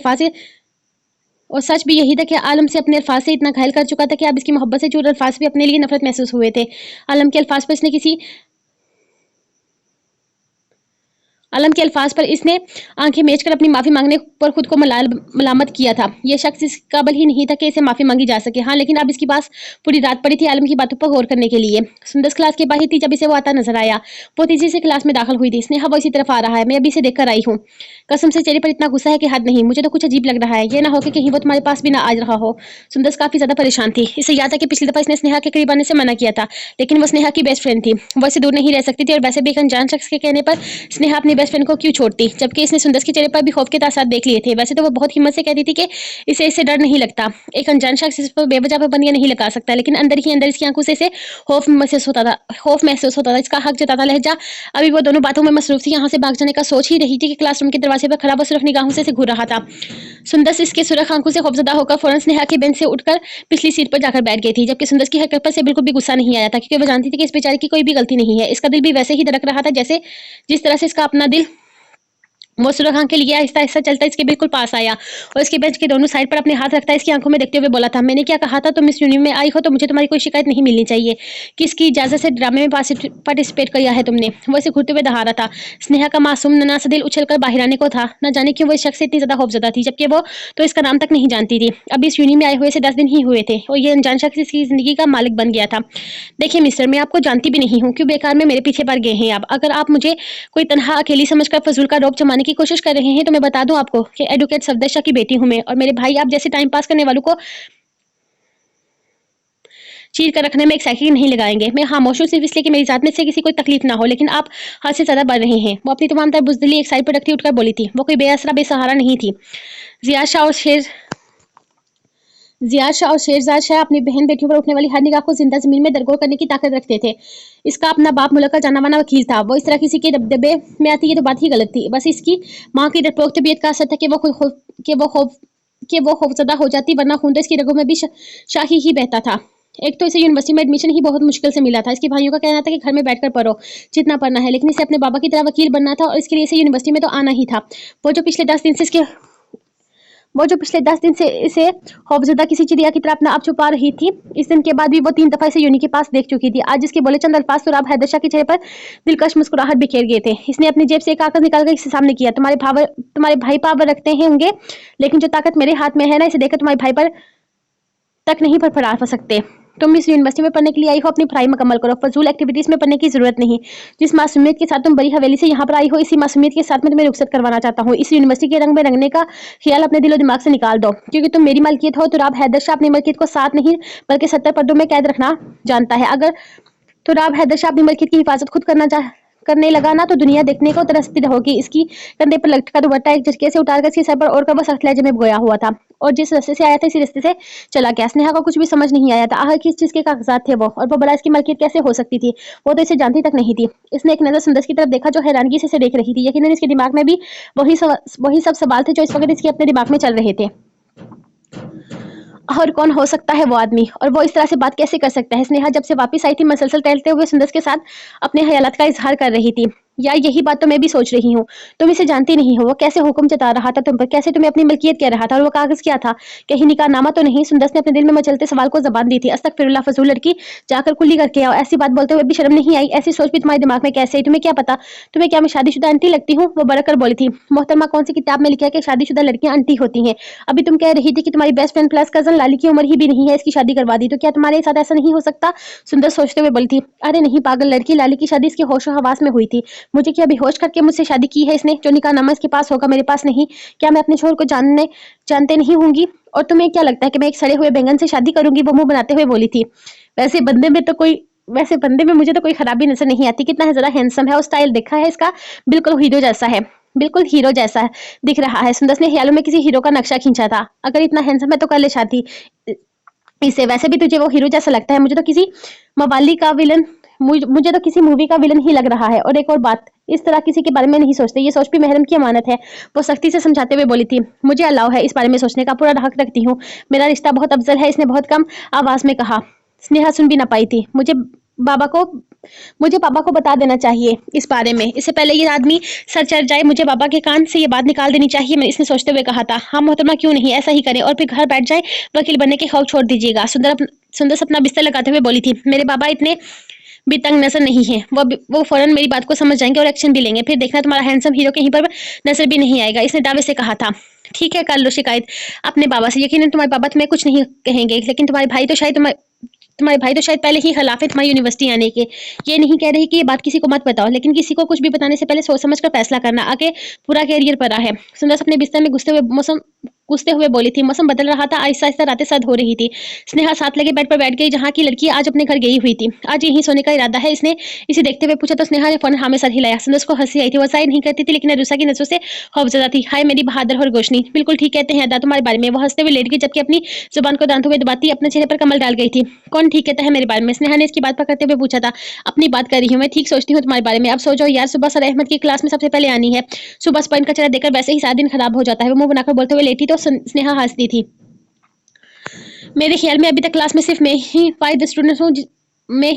अल्फाज से इतना घायल कर चुका था कि अब इसकी मोहब्बत से चूर अल्फाज भी अपने लिए नफरत महसूस हुए थे। आलम के अल्फाज पर इसने आंखें मेज कर अपनी माफी मांगने पर खुद को मलामत किया था। यह शख्स इस काबिल ही नहीं था कि इसे माफी मांगी जा सके। हाँ, लेकिन अब इसके पास पूरी रात पड़ी थी आलम की बातों पर गौर करने के लिए। सुंदस क्लास के बाहर थी जब इसे वो आता नजर आया। वो तेजी से क्लास में दाखिल हुई थी। स्नेहा वो इसी तरफ आ रहा है, मैं अभी इसे देखकर आई हूँ। कसम से चेहरे पर इतना गुस्सा है कि हद नहीं। मुझे तो कुछ अजीब लग रहा है। ये ना हो कि कहीं वो तुम्हारे पास भी ना आ रहा हो। सुंदस काफी ज्यादा परेशान थी। इसे याद है कि पिछली दफा इसने स्नेहा के करीब आने से मना किया था, लेकिन वो स्नेहा की बेस्ट फ्रेंड थी। वो इसे दूर नहीं रह सकती थी, और वैसे भी एक अनजान शख्स के कहने पर स्नेहा अपनी बेस्ट फ्रेंड को क्यों छोड़ती, जबकि इसने सुंदस के चेहरे पर भी खौफ के तासार देख लिए थे। वैसे तो वो बहुत हिम्मत से कहती थी कि इससे डर नहीं लगता। एक अनजान शख्स इस पर बेवजह पाबंदियां नहीं लगा सकता, लेकिन अंदर ही अंदर इसकी आंखों से इसे खौफ महसूस होता था। इसका हक जताता लहजा। अभी वो दोनों बातों में मसरूफ थी। यहाँ से भाग जाने का सोच ही रही थी कि क्लासरूम के दरवाजे पर खड़ा वो सिर्फ निगाहों से घूर रहा था। सुंदस इसके सुरख आंखों से खौफजदा होकर फौरन स्नेहा की बेंच से उठकर पिछली सीट पर जाकर बैठ गई थी, जबकि सुंदस की हरकत पर से बिल्कुल भी गुस्सा नहीं आया था, क्योंकि वो जानती थी कि इस बेचारी की कोई भी गलती नहीं है। इसका दिल भी वैसे ही धड़क रहा था जिस तरह से इसका अपना दिल। वो सुरख आंखें लिए आहिस्ता आहिस्ता चलता इसके बिल्कुल पास आया, और इसके बेंच के दोनों साइड पर अपने हाथ रखता इसकी आंखों में देखते हुए बोला था, मैंने क्या कहा था, तुम इस यूनियन में आई हो तो मुझे तुम्हारी कोई शिकायत नहीं मिलनी चाहिए। किसकी इजाजत से ड्रामे में पार्टिसिपेट किया है तुमने? वो इसे घूरते हुए दहाड़ा था। स्नेहा का मासूम नन्हा सा दिल उछल कर बाहर आने को था। न जाने क्यों वो इस शख्स से इतनी ज्यादा खौफजदा थी, जबकि वो तो इसका नाम तक नहीं जानती थी। अब इस यूनियन में आए हुए से 10 दिन ही हुए थे, और ये अनजान शख्स इसकी जिंदगी का मालिक बन गया था। देखिए मिस्टर, मैं आपको जानती भी नहीं हूँ, क्यों बेकार में मेरे पीछे पड़ गए हैं आप? अगर आप मुझे कोई तनहा अकेली समझकर फजूल का रोब जमाने की कोशिश कर रहे हैं तो मैं बता दूं आपको कि एडवोकेट सफदर शाह की बेटी हूं मैं, और मेरे भाई आप जैसे टाइम पास करने वालों को चीर कर रखने में एक सेकंड नहीं लगाएंगे। मैं खामोश हूँ सिर्फ इसलिए कि मेरी जात में से किसी कोई तकलीफ ना हो, लेकिन आप हद से ज्यादा बढ़ रहे हैं। वो अपनी तमाम तर बुजदिली एक साइड पर रखती उठकर बोली थी। वो कोई बेअसरा बेसहारा नहीं थी। जियाद शाह और शेरजाद शाह अपनी बहन बेटियों पर उठने वाली हर निगाह को जिंदा जमीन में दरगोर करने की ताकत रखते थे। इसका अपना बाप मुल्क का जाना माना वकील था। वो इस तरह किसी के दबदबे में आती, ये तो बात ही गलत थी। बस इसकी माँ की डरपोक तबीयत का असर था कि वो खौफजदा हो जाती, वरना खून तो इसकी रगों में भी शाही ही बहता था। एक तो इसे यूनिवर्सिटी में एडमिशन ही बहुत मुश्किल से मिला था। इसके भाइयों का कहना था कि घर में बैठकर पढ़ो जितना पढ़ना है, लेकिन इसे अपने बाबा की तरह वकील बनना था और इसके लिए इसे यूनिवर्सिटी में तो आना ही था। वो जो पिछले 10 दिन से इसे खौफजदा किसी चिड़िया की तरह अपना आप छुपा रही थी, इस दिन के बाद भी वो 3 दफा इसे यूनी के पास देख चुकी थी। आज इसके बोले चंद अल्फाज तुराब हैदर शाह के चेहरे पर दिलकश मुस्कुराहट बिखेर गए थे। इसने अपनी जेब से एक कागज निकालकर इसके सामने किया। तुम्हारे भाई पावर रखते हैं होंगे, लेकिन जो ताकत मेरे हाथ में है ना, इसे देखकर तुम्हारे भाई पर तक नहीं फड़फड़ा सकते। तुम इस यूनिवर्सिटी में पढ़ने के लिए आई हो, अपनी पढ़ाई मुकम्मल करो। फजूल एक्टिविटीज में पढ़ने की जरूरत नहीं। जिस मासूमियत के साथ तुम बड़ी हवेली से यहाँ पर आई हो, इसी मासूमियत के साथ मैं तुम्हें रुखसत करवाना चाहता हूँ। इस यूनिवर्सिटी के रंग में रंगने का ख्याल अपने दिलो दिमाग से निकाल दो, क्योंकि तुम मेरी मलकियत हो। तुराब हैदर शाह अपनी मलकियत को 7 नहीं बल्कि 70 पर्दों में कैद रखना जानता है। अगर तुराब हैदर शाह अपनी मलकियत की हिफाजत खुद करने लगा ना, तो दुनिया देखने को तरसती रहोगी। इसकी कंधे पर लटका दुपट्टा एक झटके से उतारकर इसके सर पर ओढ़ कर वो सख्त लहजे में गोया हुआ था और जिस रास्ते से आया था इसी रास्ते से चला गया। स्नेहा को कुछ भी समझ नहीं आया था। आखिर किस चीज के कागजात थे वो, और वो बड़ा इसकी मलकियत कैसे हो सकती थी? वो तो इसे जानती तक नहीं थी। इसने एक नजर सुंदर की तरफ देखा जो हैरानगी से इसे देख रही थी। यकीनन इसके दिमाग में भी वही सब सवाल थे जो इस वक्त इसके अपने दिमाग में चल रहे थे। और कौन हो सकता है वो आदमी, और वो इस तरह से बात कैसे कर सकता है? स्नेहा जब से वापस आई थी, मसलसल टहलते हुए सुंदर के साथ अपने ख्यालात का इजहार कर रही थी। यार यही बात तो मैं भी सोच रही हूँ। तुम इसे जानती नहीं हो, वो कैसे हुक्म जता रहा था तुम पर, कैसे तुम्हें अपनी मलकियत कह रहा था, और वो कागज क्या था? कहीं निकाहनामा तो नहीं? सुंदर ने अपने दिल में मचलते सवाल को जबान दी थी। अस्तगफिरुल्लाह, फजूल लड़की, जाकर कुल्ली करके आओ। ऐसी बात बोलते हुए भी शर्म नहीं आई? ऐसी सोच भी तुम्हारे दिमाग में कैसे आई? तुम्हें क्या पता? तुम्हें क्या मैं शादीशुदा आंटी लगती हूँ? वो बरक कर बोली थी। मोहतरमा, कौन सी किताब में लिखा है कि शादीशुदा लड़कियां आंटी होती हैं? अभी तुम कह रही थी कि तुम्हारी बेस्ट फ्रेंड प्लस कजन लाली की उम्र ही भी नहीं है, इसकी शादी करवा दी, तो क्या तुम्हारे साथ ऐसा नहीं हो सकता? सुंदर सोचते हुए बोली थी। अरे नहीं पागल लड़की, लाली की शादी इसके होशो हवास में हुई थी। मुझे क्या बेहोश करके मुझसे शादी की है इसने? जो निकाहनामा इसके पास होगा, मेरे पास नहीं। क्या मैं अपने शोहर को जानते नहीं होंगी? और तुम्हें क्या लगता है कि मैं एक सड़े हुए बैंगन से शादी करूंगी? वो मुंह बनाते हुए बोली थी। वैसे बंदे में मुझे तो कोई खराबी नजर नहीं आती। कितना है, जरा हैंडसम है, और स्टाइल देखा है इसका, बिल्कुल हीरो जैसा है, बिल्कुल हीरो जैसा दिख रहा है। सुंदर ने ख्यालों में किसी हीरो का नक्शा खींचा था। अगर इतना हैंडसम है तो कर ले शादी इसे। वैसे भी तुझे वो हीरो जैसा लगता है, मुझे तो किसी मूवी का विलन ही लग रहा है। और एक और बात, इस तरह किसी के बारे में नहीं सोचते, ये सोच भी महरम की अमानत है। वो सख्ती से समझाते हुए बोली थी। मुझे अलाउ है इस बारे में सोचने का, पूरा हक रखती हूँ। मेरा रिश्ता बहुत अफजल है, इसने बहुत कम आवाज में कहा। स्नेहा सुन भी ना पाई थी। मुझे पापा को बता देना चाहिए इस बारे में, इससे पहले ये आदमी सर चढ़ जाए। मुझे बाबा के कान से ये बात निकाल देनी चाहिए। मैं इसने सोचते हुए कहा था। हाँ मोहतरमा, क्यों नहीं, ऐसा ही करें, और फिर घर बैठ जाए। वकील बनने के खौफ छोड़ दीजिएगा। सुंदर अपना बिस्तर लगाते हुए बोली थी। मेरे बाबा इतने भी तंग नजर नहीं है। वो फौरन मेरी बात को समझ जाएंगे और एक्शन भी लेंगे। फिर देखना तुम्हारा हैंडसम हीरो कहीं पर नजर भी नहीं आएगा। इसने दावे से कहा था। ठीक है, कर लो शिकायत अपने बाबा से। यकीनन तुम्हारे बाबा तुम्हें कुछ नहीं कहेंगे, लेकिन तुम्हारे भाई तो शायद पहले ही खिलाफ है तुम्हारी यूनिवर्सिटी आने के। ये नहीं कह रही कि ये बात किसी को मत बताओ, लेकिन किसी को कुछ भी बताने से पहले सोच समझ कर फैसला करना। आगे पूरा कैरियर पड़ा है। सुंदर अपने बिस्तर में घुसते हुए बोली थी। मौसम बदल रहा था, आहिस्ता आहिस्ता रातें सर्द हो रही थी। स्नेहा साथ लगे बेड पर बैठ गई, जहाँ की लड़की आज अपने घर गई हुई थी। आज यहीं सोने का इरादा है, इसने इसे देखते हुए पूछा तो स्नेहा ने फौरन हाँ में सर हिलाया। सुंदर को हंसी आई थी। वो जाहिर नहीं करती थी, लेकिन अरुसा की नजरों से खौफजदा थी। हाय मेरी बहादुर और गोशनी, बिल्कुल ठीक कहते हैं अदा तुम्हारे बारे में। वो हंसते हुए लेट गई, जबकि अपनी जुबान को दांतों में दबाती अपने चेहरे पर कमल डाल गई थी। कौन ठीक कहता है मेरे बारे में? स्नेहा ने इसकी बात पकड़ते हुए पूछा था। अपनी बात कर रही हूँ मैं, ठीक सोचती हूँ तुम्हारे बारे में। अब सो जाओ यार, सुबह सर अहमद की क्लास में सबसे पहले आनी है। सुबह स्पाइन का चेहरा देखकर वैसे ही सारा दिन खराब हो जाता है। वो मुंह बनाकर बोलते हुए लेटी तो स्नेहा हंसती थी। मेरे ख्याल में अभी तक क्लास में सिर्फ मैं ही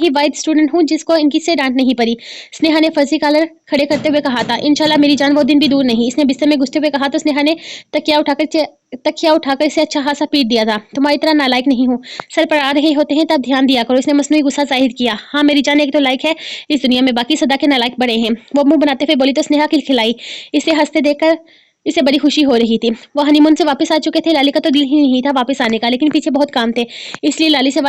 वाइद स्टूडेंट हूँ जिसको इनकी से डांट नहीं पड़ी। स्नेहा ने फर्जी कॉलर खड़े करते हुए कहा था। इंशाल्लाह मेरी जान, वो दिन भी दूर नहीं। इसने बिस्तर में घुसते हुए कहा तो स्नेहा ने तकिया उठाकर इसे अच्छा खासा पीट दिया था। तुम्हारी तरह नालायक नहीं हूँ। सर पर आ रहे होते हैं तब ध्यान दिया करो। इसने मसनूई गुस्सा जाहिर किया। हाँ मेरी जान, एक तो लायक है इस दुनिया में, बाकी सदा के नालायक बड़े हैं। वो मुंह बनाते हुए बोली तो स्नेहा खिलखिलाई। इसे हंसते देखकर इसे बड़ी खुशी हो रही थी। वो हनीमून से वापस आ चुके थे। लाली का तो दिल ही नहीं था वापस आने का, लेकिन पीछे बहुत काम थे, इसलिए लाली से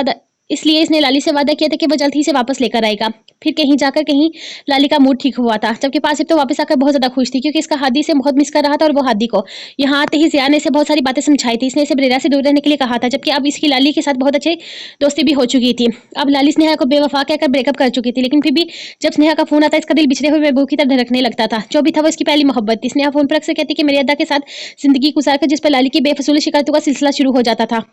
इसलिए इसने लाली से वादा किया था कि वो जल्द ही से वापस लेकर आएगा। फिर कहीं जाकर कहीं लाली का मूड ठीक हुआ था, जबकि पासिब तो वापस आकर बहुत ज्यादा खुश थी क्योंकि इसका हादी से बहुत मिस कर रहा था और वो हादी को। यहाँ आते ही जिया ने इसे बहुत सारी बातें समझाई थी। इसने इसे बरेरा से दूर रहने के लिए कहा था, जबकि अब इसकी लाली के साथ बहुत अच्छी दोस्ती भी हो चुकी थी। अब लाली स्नेहा को बेवफा कहकर ब्रेकअप कर चुकी थी, लेकिन फिर भी जब स्नेहा का फोन आता इसका दिल बिछड़े हुए महबूब की तरह धड़कने लगता था। जो भी था वो इसकी पहली मोहब्बत थी। स्नेहा फोन पर अक्सर कहती कि मेरी अदा के साथ जिंदगी गुजारकर, जिस पर लाली की बेफजूल शिकायतों का सिलसिला शुरू हो जाता था।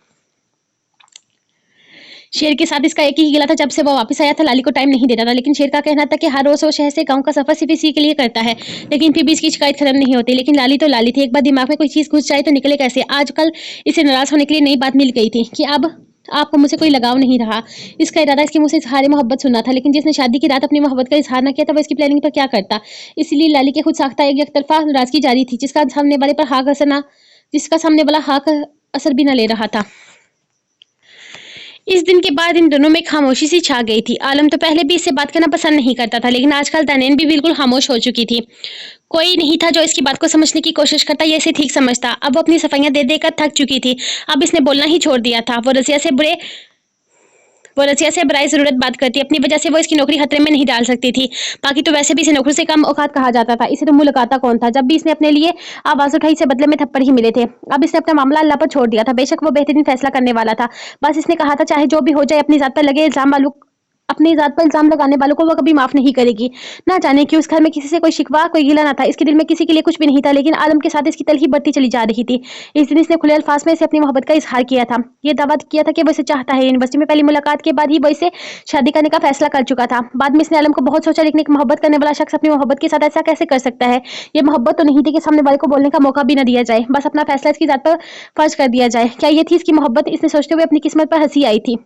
शेर के साथ इसका एक ही गिला था, जब से वो वापस आया था लाली को टाइम नहीं देता था। लेकिन शेर का कहना था कि हर रोज वो शहर से गांव का सफर सिर्फ इसी के लिए करता है, लेकिन फिर भी इसकी शिकायत खत्म नहीं होती। लेकिन लाली तो लाली थी, एक बार दिमाग में कोई चीज घुस जाए तो निकले कैसे। आजकल इसे नाराज होने के लिए नई बात मिल गई थी कि अब आपको मुझसे कोई लगाव नहीं रहा। इसका इरादा इसके मुंह से इजहार मोहब्बत सुनना था, लेकिन जिसने शादी की रात अपनी मोहब्बत का इजहार न किया था वो इसकी प्लानिंग पर क्या करता। इसलिए लाली के खुद साख्ता एक एकतरफा नाराजगी जारी थी, जिसका सामने वाला हाक असर भी न ले रहा था। इस दिन के बाद इन दोनों में खामोशी सी छा गई थी। आलम तो पहले भी इससे बात करना पसंद नहीं करता था, लेकिन आजकल दानैन भी बिल्कुल खामोश हो चुकी थी। कोई नहीं था जो इसकी बात को समझने की कोशिश करता या इसे ठीक समझता। अब वो अपनी सफाइयां दे देकर थक चुकी थी। अब इसने बोलना ही छोड़ दिया था। वो रजिया से बराए जरूरत बात करती, अपनी वजह से वो इसकी नौकरी खतरे में नहीं डाल सकती थी। बाकी तो वैसे भी इसे नौकरी से कम औकात कहा जाता था। इसे तो मुंह लगाता कौन था। जब भी इसने अपने लिए आवाज उठाई से बदले में थप्पड़ ही मिले थे। अब इसने अपना मामला अल्लाह पर छोड़ दिया था। बेशक वो बेहतरीन फैसला करने वाला था। बस इसने कहा था चाहे जो भी हो जाए, अपनी जात पर इल्जाम लगाने वालों को वो कभी माफ नहीं करेगी। ना जाने क्यों इस घर में किसी से कोई शिकवा, कोई गिला ना था। इसके दिल में किसी के लिए कुछ भी नहीं था, लेकिन आलम के साथ इसकी तलखी बढ़ती चली जा रही थी। इस दिन इसने खुले अल्फाज में इसे अपनी मोहब्बत का इजहार किया था। ये दावा किया था कि वो इसे चाहता है। यूनिवर्सिटी में पहली मुलाकात के बाद ही वो इसे शादी करने का फैसला कर चुका था। बाद में इसने आलम को बहुत सोचा, लेकिन एक मोहब्बत करने वाला शख्स अपनी मोहब्बत के साथ ऐसा कैसे कर सकता है। ये मोहब्बत तो नहीं थी कि सामने वाले को बोलने का मौका भी न दिया जाए, बस अपना फैसला इसकी जात पर फर्ज कर दिया जाए। क्या ये थी इसकी मोहब्बत? इसने सोचते हुए अपनी किस्मत पर हंसी आई थी।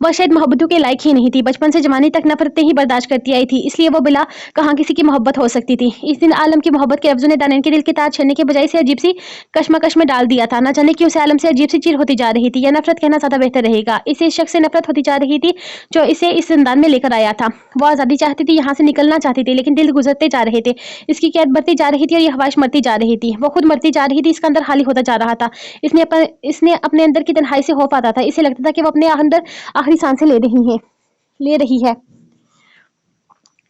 वह शायद मोहब्बतों के लायक ही नहीं थी। बचपन से जवानी तक नफरतें ही बर्दाश्त करती आई थी, इसलिए वो बिला कहाँ किसी की मोहब्बत हो सकती थी। इस दिन आलम की मोहब्बत के लफ्जों ने दानैन के दिल के तार छेड़ने के बजाय से अजीब सी कश्मकश में डाल दिया था। न जाने क्यों उसे आलम से अजीब सी चिढ़ होती जा रही थी, या नफरत कहना ज्यादा बेहतर रहेगा। इसे इस शख्स से नफरत होती जा रही थी जो इसे इस जिंदान में लेकर आया था। वो आजादी चाहती थी, यहाँ से निकलना चाहती थी, लेकिन दिल गुजरते जा रहे थे। इसकी कैद बढ़ती जा रही थी और ये ख्वाहिश मरती जा रही थी। वो खुद मरती जा रही थी, इसका अंदर खाली होता जा रहा था। इसने अपने अंदर की तन्हाई से खौफ आता था। इसे लगता था कि वो अपने अंदर आखिरी सांसें ले रही है।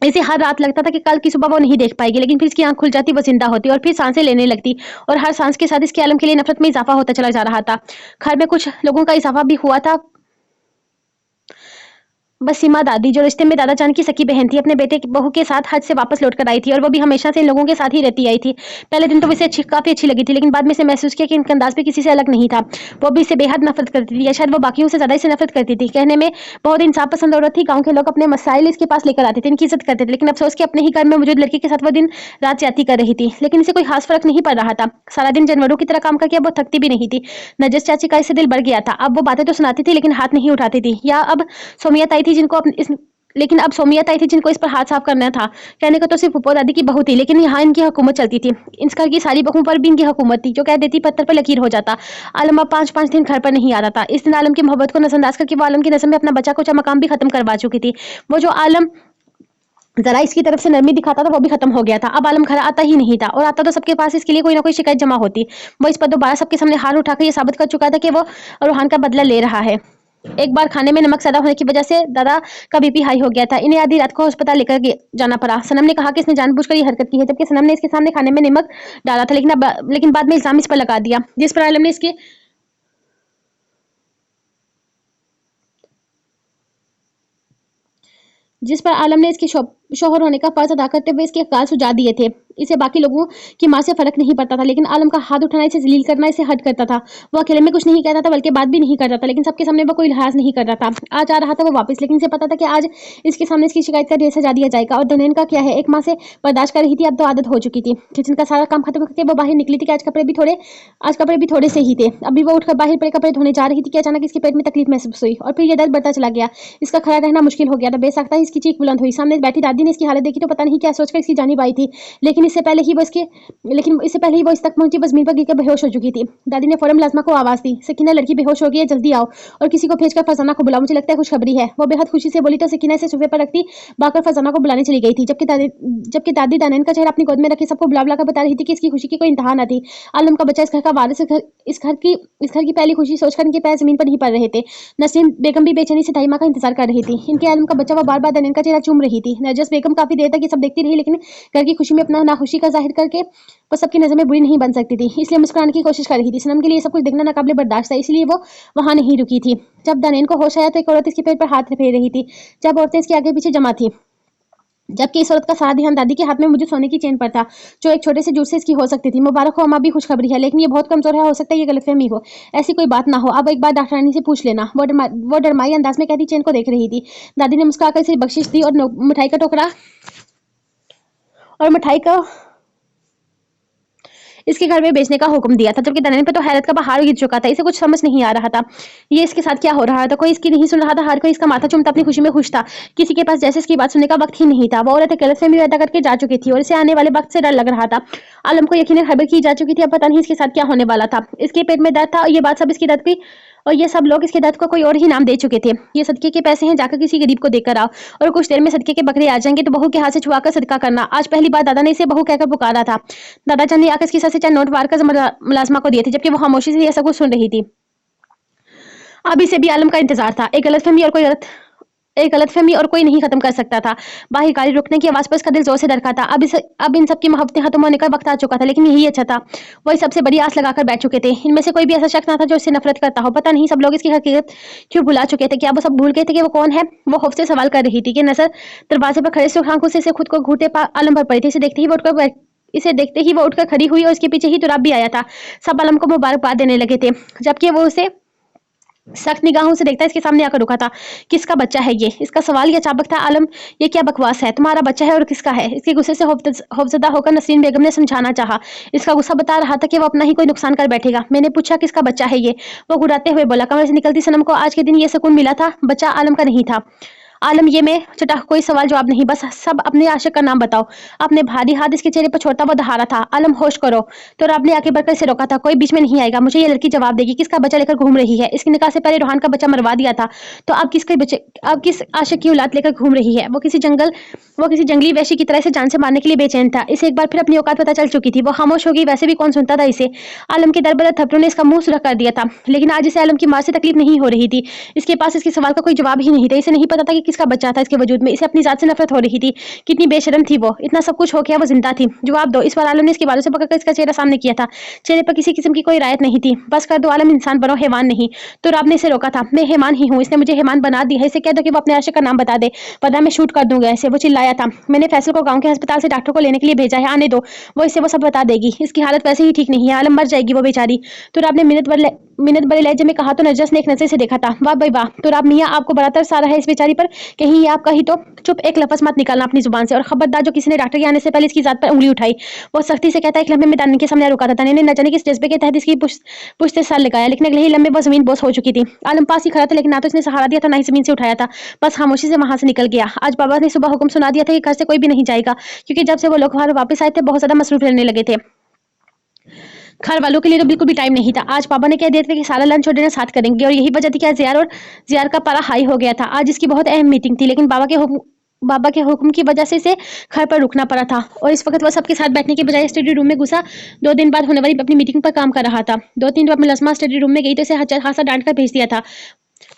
इसे हर रात लगता था कि कल की सुबह वो नहीं देख पाएगी, लेकिन फिर इसकी आंख खुल जाती, वो जिंदा होती और फिर सांसें लेने लगती। और हर सांस के साथ इसके आलम के लिए नफरत में इजाफा होता चला जा रहा था। घर में कुछ लोगों का इजाफा भी हुआ था। बसीमा दादी, जो रिश्ते में दादा जान की सकी बहन थी, अपने बेटे की बहू के साथ हज से वापस लौट कर आई थी और वो भी हमेशा से इन लोगों के साथ ही रहती आई थी। पहले दिन तो वो इसे काफी अच्छी लगी थी, लेकिन बाद में इसे महसूस किया कि इनका अंदाज भी किसी से अलग नहीं था। वो भी इसे बेहद नफरत करती थी, या शायद वो बाकियों से ज्यादा इसे नफरत करती थी। कहने में बहुत इंसाफ पसंद औरत थी। गाँव के लोग अपने मसाइल इसके पास लेकर आते थे, इनकी इज्जत करते थे, लेकिन अफसोस कि अपने ही घर में मौजूद लड़के के साथ वो दिन रात जाती कर रही थी। लेकिन इसे कोई खास फर्क नहीं पड़ रहा था। सारा दिन जानवरों की तरह काम करके वो थकती भी नहीं थी। नजस चाची का इसे दिल बढ़ गया था। अब वो बातें तो सुनाती थी, लेकिन हाथ नहीं उठाती थी। या अब सोमियत आई थी जिनको इस पर हाथ साफ करना था। कहने को तो सिर्फ फूफो दादी की बहू थी, लेकिन यहाँ इनकी हुकूमत चलती थी। इस घर की सारी बहुओं पर भी इनकी हुकूमत थी, जो कह देती पत्थर पर लकीर हो जाता। आलम अब 5-5 दिन घर पर नहीं आ रहा था। इस दिन आलम की मोहब्बत को नजरअंदाज करके वो आलम की नज़र में अपना बचा कुचा मकाम भी खत्म करवा चुकी थी। वो जो आलम जरा इसकी तरफ से नरमी दिखाता था, वो भी खत्म हो गया था। अब आलम घर आता ही नहीं था, और आता तो सबके पास इसके लिए कोई ना कोई शिकायत जमा होती। वो इस पर दोबारा सबके सामने हाथ उठाकर ये साबित कर चुका था कि वो रूहान का बदला ले रहा है। एक बार खाने में नमक ज्यादा होने की वजह से दादा का बीपी हाई हो गया था। इन्हें आधी रात को अस्पताल लेकर जाना पड़ा। सनम ने कहा कि इसने जानबूझकर ये हरकत की है, जबकि सनम ने इसके सामने खाने में नमक डाला था, लेकिन बाद में इल्जाम इस पर लगा दिया, जिस पर आलम ने इसके शोहर होने का फर्ज अदा करते हुए इसके काल सुझा दिए थे। इसे बाकी लोगों की मां से फर्क नहीं पड़ता था, लेकिन आलम का हाथ उठाना, इसे जलील करना इसे हट करता था। वो अकेले में कुछ नहीं कहता था, बल्कि बात भी नहीं करता था, लेकिन सबके सामने वो कोई लिहाज नहीं कर रहा था। आज आ रहा था वो वापस, लेकिन इसे पता था कि आज इसके सामने इसकी शिकायत का ढेर सजा दिया जाएगा। और धनैन का क्या है, एक माह से बर्दाश्त कर रही थी, अब तो आदत हो चुकी थी। किचन का सारा काम खत्म करके वो बाहर निकली थी कि आज कपड़े भी थोड़े से ही थे। अभी वो उठकर बाहर पर कपड़े धोने जा रही थी कि अचानक इसके पेट में तकलीफ महसूस हुई, और फिर यह दर्द बढ़ता चला गया। इसका खड़ा रहना मुश्किल हो गया था। बेसाख्ता इसकी चीख बुलंद हुई। सामने बैठी दादी ने इसकी हालत देखी तो पता नहीं क्या सोचकर इसकी जानिब आई थी, लेकिन इससे पहले ही वो इस तक पहुंची, बस ज़मीन पर गिरकर बेहोश हो चुकी थी। दादी ने फौरन मुलाज़िमा को आवाज़ दी, सकीना लड़की बेहोश हो गई है, जल्दी आओ और किसी को भेजकर फरजाना को बुलाओ, मुझे लगता है खुशखबरी है। वो बेहद खुशी से बोली तो सकीना इसे सोफे पर रखती भागकर फरजाना को बुलाने चली गई थी, जबकि दादी दानैन का चेहरा अपनी गोद में रखे सबको बुला बुला कर बता रही थी कि इसकी खुशी की कोई इंतहा न थी। आलम का बच्चा इस घर का वारिस, इस घर की पहली खुशी सोचकर इनके पैर जमीन पर नहीं पड़ रहे थे। नसरीन बेगम भी बेचैनी से दाई माँ का इंतजार कर रही थी। इनके आलम का बच्चा वो बार बार दानैन का चेहरा चूम रही थी। नरजस बेगम काफी देर तक ये सब देखती रही, लेकिन घर की खुशी में अपना नाखुशी का जाहिर करके वो सबकी नजर में बुरी नहीं बन सकती थी, इसलिए मुस्कुराने की कोशिश कर रही थी। सनम के लिए सब कुछ देखना नाकाबिले बर्दाश्त था, इसलिए वो वहां नहीं रुकी थी। जब दानैन को होश आया तो एक औरत इसके पेट पर हाथ फेर रही थी, जब औरतें इसके आगे पीछे जमा थी, जबकि इस औरत का सारा ध्यान दादी के हाथ में मौजूद सोने की चेन पर था, जो एक छोटे से जूट से इसकी हो सकती थी। मुबारक हो अम्मा, भी खुशखबरी है, लेकिन ये बहुत कमजोर है, हो सकता है ये गलतफहमी हो। ऐसी कोई बात ना हो, अब एक बार डॉक्टर रानी से पूछ लेना। वो डरमाई अंदाज में कहती चेन को देख रही थी। दादी ने मुस्कुराकर इसे बख्शिश दी और मिठाई का टोकरा और मिठाई का इसके घर में बेचने का हुक्म दिया था, जबकि दानैन पे तो हैरत का बहार गिर चुका था। इसे कुछ समझ नहीं आ रहा था, ये इसके साथ क्या हो रहा था। कोई इसकी नहीं सुन रहा था, हर कोई इसका माथा चूमता अपनी खुशी में खुश था। किसी के पास जैसे इसकी बात सुनने का वक्त ही नहीं था। वो औरत गलतफहमी पैदा करके जा चुकी थी और इसे आने वाले वक्त से डर लग रहा था। आलम को यकीनन खबर की जा चुकी थी, अब पता नहीं इसके साथ क्या होने वाला था। इसके पेट में दर्द था और ये बात सब इसकी दर्द की और ये सब लोग इसके दर्द को कोई और ही नाम दे चुके थे। ये सदके के पैसे हैं, जाकर किसी गरीब को देकर आओ और कुछ देर में सदके के बकरे आ जाएंगे तो बहू के हाथ से छुआकर सदका करना। आज पहली बार दादा ने इसे बहू कहकर पुकारा था। दादा जान ने आकर इसकी सर से चार नोट वार कर मुलाजमा को दिए थे, जबकि वो खामोशी से यह सब कुछ सुन रही थी। अब इसे भी आलम का इंतजार था। एक गलतफहमी और कोई नहीं खत्म कर सकता था। बाहर गाड़ी रुकने की आवाज पर इसका दिल जोर से धड़का था। अब इन सब की मोहब्बतें खत्म होने का वक्त आ चुका था, लेकिन यही अच्छा था। वही सबसे बड़ी आस लगाकर बैठ चुके थे। इनमें से कोई भी ऐसा शख्स ना था जो इससे नफरत करता हो। पता नहीं सब लोग इसकी हकीकत क्यों भुला चुके थे। क्या वो सब भूल गए थे कि वो कौन है? वो खौफ से सवाल कर रही थी कि नजर दरवाजे पर खड़े सुर्ख आंखों से खुद को घूरते आलम पर पड़ी थी। इसे देखते ही वो उठकर खड़ी हुई और उसके पीछे ही तुराब भी आया था। सब आलम को मुबारकबाद देने लगे थे, जबकि वो उसे सख्त निगाहों से देखता इसके सामने आकर रुका था। किसका बच्चा है ये? इसका सवाल या चाबक था। आलम, ये क्या बकवास है? तुम्हारा बच्चा है और किसका है? इसके गुस्से से खौफजदा होकर नसरीन बेगम ने समझाना चाहा। इसका गुस्सा बता रहा था कि वो अपना ही कोई नुकसान कर बैठेगा। मैंने पूछा किसका बच्चा है ये? वो गुर्राते हुए बोला। कमरे से निकलती सनम को आज के दिन ये सुकून मिला था, बच्चा आलम का नहीं था। आलम, ये मैं चटा कोई सवाल जवाब नहीं, बस सब अपने आशिक का नाम बताओ। अपने भारी हाथ इसके चेहरे पर छोड़ता वो दहाड़ा था। आलम, होश करो। तो रब ने आके बढ़कर इसे रोका था। कोई बीच में नहीं आएगा, मुझे ये लड़की जवाब देगी किसका बच्चा लेकर घूम रही है। इसकी निकाह से पहले रोहान का बच्चा मरवा दिया था, तो अब किस आशिक की औलाद लेकर घूम रही है। वो किसी जंगली वैशी की तरह इसे जान से मारने के लिए बेचैन था। इसे एक बार फिर अपनी औकात पता चल चुकी थी। वो खामोश हो गई, वैसे भी कौन सुनता था इसे। आलम के दरबदर थप्पड़ों ने इसका मुंह सुरख कर दिया था, लेकिन आज इसे आलम की मार से तकलीफ नहीं हो रही थी। इसके पास इसके सवाल का कोई जवाब ही नहीं था। इसे नहीं पता था कि किसका बच्चा था। इसके वजूद में इसे अपनी जात से नफरत हो रही थी। कितनी बेशर्म थी वो, इतना सब कुछ हो गया वो जिंदा थी। जवाब दो। इस बार आलम ने इसके बालों से पकड़कर इसका चेहरा सामने किया था। चेहरे पर किसी किस्म की कोई रायत नहीं थी। बस कर दो आलम, इंसान बनो, हैवान नहीं। तो रब ने इसे रोका था। मैं हैवान ही हूँ, इसने मुझे हैवान बना दिया है। इसे कह दो कि वो अपने आशिक का नाम बता दे, वरना मैं शूट कर दूंगा ऐसे। वो चिल्लाया था। मैंने फैसल को गांव के अस्पताल से डॉक्टर को लेने के लिए भेजा है, आने दो, वो इससे वो सब बता देगी। इसकी हालत वैसे ही ठीक नहीं है, आलम मर जाएगी वो बेचारी। तो रब ने मिनत बड़े लहजे में कहा तो नरजस ने एक नजर से देखा था। वाह भाई वाह, तो रब मियाँ आपको बड़ा तरस आ रहा है इस बेचारी पर, कहीं ये आपका ही तो। चुप, एक लफ्ज मत निकालना अपनी जुबान से, और खबरदार जो किसी ने डॉक्टर के आने से पहले इसकी जात पर उंगली उठाई। वो सख्ती से कहता है। एक लम्हे में दानी के सामने रुका था। दानी ने न जाने किस जज्बे के तहत इसकी पुश्त से सर लगाया, लेकिन अगले ही लम्हे वो जमीन बोस हो चुकी थी। आलम पास ही खड़ा था, लेकिन ना तो इसने सहारा दिया था, ना ही जमीन से उठाया था, बस खामोशी से वहां से निकल गया। आज बाबा ने सुबह हुक्म सुना दिया था कि घर से कोई भी नहीं जाएगा, क्योंकि जब से वो लोग वहां वापस आए थे बहुत ज्यादा मसरूफ रहने लगे थे। घर वालों के लिए तो बिल्कुल भी टाइम नहीं था। आज पापा ने कह दिया था कि सारा लंच और डिनर साथ करेंगे, और यही वजह थी कि जियार का पारा हाई हो गया था। आज इसकी बहुत अहम मीटिंग थी, लेकिन बाबा के हुक्म की वजह से इसे घर पर रुकना पड़ा था, और इस वक्त वह सबके साथ बैठने के बजाय स्टडी रूम में घुसा 2 दिन बाद होने वाली अपनी मीटिंग पर काम कर रहा था। 2-3 बार मुलाजमा स्टडी रूम में गई तो इसे खासा डांट कर भेज दिया था।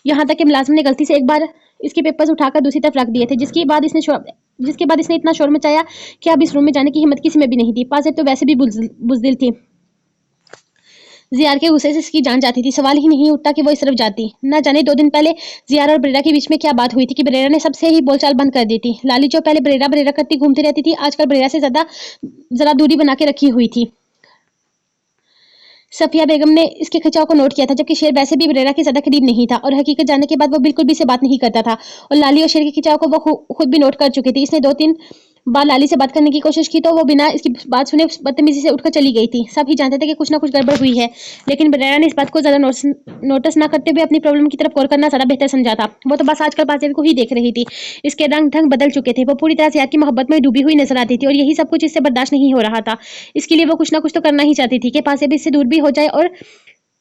यहाँ तक कि मुलाजिम ने गलती से एक बार इसके पेपर्स उठाकर दूसरी तरफ रख दिए थे, जिसके बाद इसने इतना शोर मचाया कि अब इस रूम में जाने की हिम्मत किसी में भी नहीं थी। पास तो वैसे भी बुजदिल थी। जियार के गुस्से से इसकी जान जाती थी। सवाल ही नहीं उठता कि वो इस तरफ जाती। न जाने 2 दिन पहले जियार और बरेरा के बीच में क्या बात हुई थी कि बरेरा ने सबसे ही बोलचाल बंद कर दी थी। लाली जो पहले बरेरा करती घूमती रहती थी, आजकल बरेरा से जरा दूरी बना के रखी हुई थी। सफिया बेगम ने इसके खिंचाव को नोट किया था, जबकि शेर वैसे भी बरेरा के ज्यादा करीब नहीं था, और हकीकत जानने के बाद वो बिल्कुल भी इसे बात नहीं करता था, और लाली और शेर के खिंचाव को वो खुद भी नोट कर चुकी थी। इसने 2-3 बार लाली से बात करने की कोशिश की तो वो बिना इसकी बात सुने बदतमीजी से उठकर चली गई थी। सब ही जानते थे कि कुछ ना कुछ गड़बड़ हुई है, लेकिन बरेरा ने इस बात को ज्यादा नोटिस ना करते हुए अपनी प्रॉब्लम की तरफ गौर करना ज्यादा बेहतर समझा था। वो तो बस आजकल पासेब को ही देख रही थी। इसके रंग ढंग बदल चुके थे। वो पूरी तरह ज़ियाद की मोहब्बत में डूबी हुई नजर आती थी और यही सब कुछ इससे बर्दाश्त नहीं हो रहा था। इसके लिए वो कुछ ना कुछ तो करना ही चाहती थी कि पासेब इससे दूर भी हो जाए और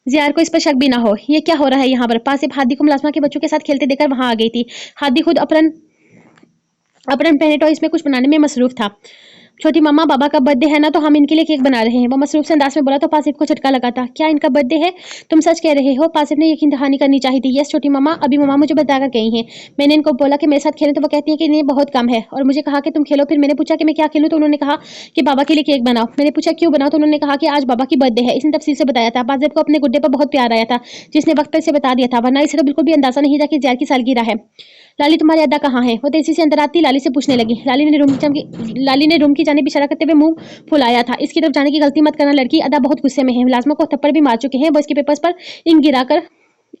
ज़ियाद को इस पर शक भी ना हो। ये क्या हो रहा है यहाँ पर? पासेब हादी को मुलाजमा के बच्चों के साथ खेलते देखकर वहां आ गई थी। हादी खुद अपरन पहने टॉयज में कुछ बनाने में मसरूफ था। छोटी मम्मा, बाबा का बर्थडे है ना, तो हम इनके लिए केक बना रहे हैं। वो मसरूफ से अंदाज में बोला तो पासिफ को झटका लगा था। क्या इनका बर्थडे है? तुम सच कह रहे हो? पासिफ ने यकीन दहानी करनी चाहिए थी। यस छोटी मम्मा, अभी मम्मा मुझे बताकर गई हैं। मैंने इनको बोला कि मेरे साथ खेलें तो वो कहती हैं कि इन्हें बहुत कम है और मुझे कहा कि तुम खेलो। फिर मैंने पूछा कि मैं क्या खेलूं, तो उन्होंने कहा कि बाबा के लिए केक बनाओ। मैंने पूछा क्यों बनाओ, तो उन्होंने कहा कि आज बाबा की बर्थडे है। इसने तफसील से बताया था। पासिफ को अपने गुड्डे पर बहुत प्यार आया था, जिसने वक्त पर इसे बता दिया था, वरना इसे तो बिल्कुल भी अंदाजा नहीं था कि ज़ियाद की सालगिरह है। लाली, तुम्हारी अद्दा कहाँ है? वो तेजी से अंदर आती लाली से पूछने लगी। लाली ने रूम की जानिब इशारा करते हुए मुंह फुलाया था। इसकी तरफ जाने की गलती मत करना लड़की, अद्दा बहुत गुस्से में है। मुलाजमों को थप्पड़ भी मार चुके हैं। वो इसके पेपर्स पर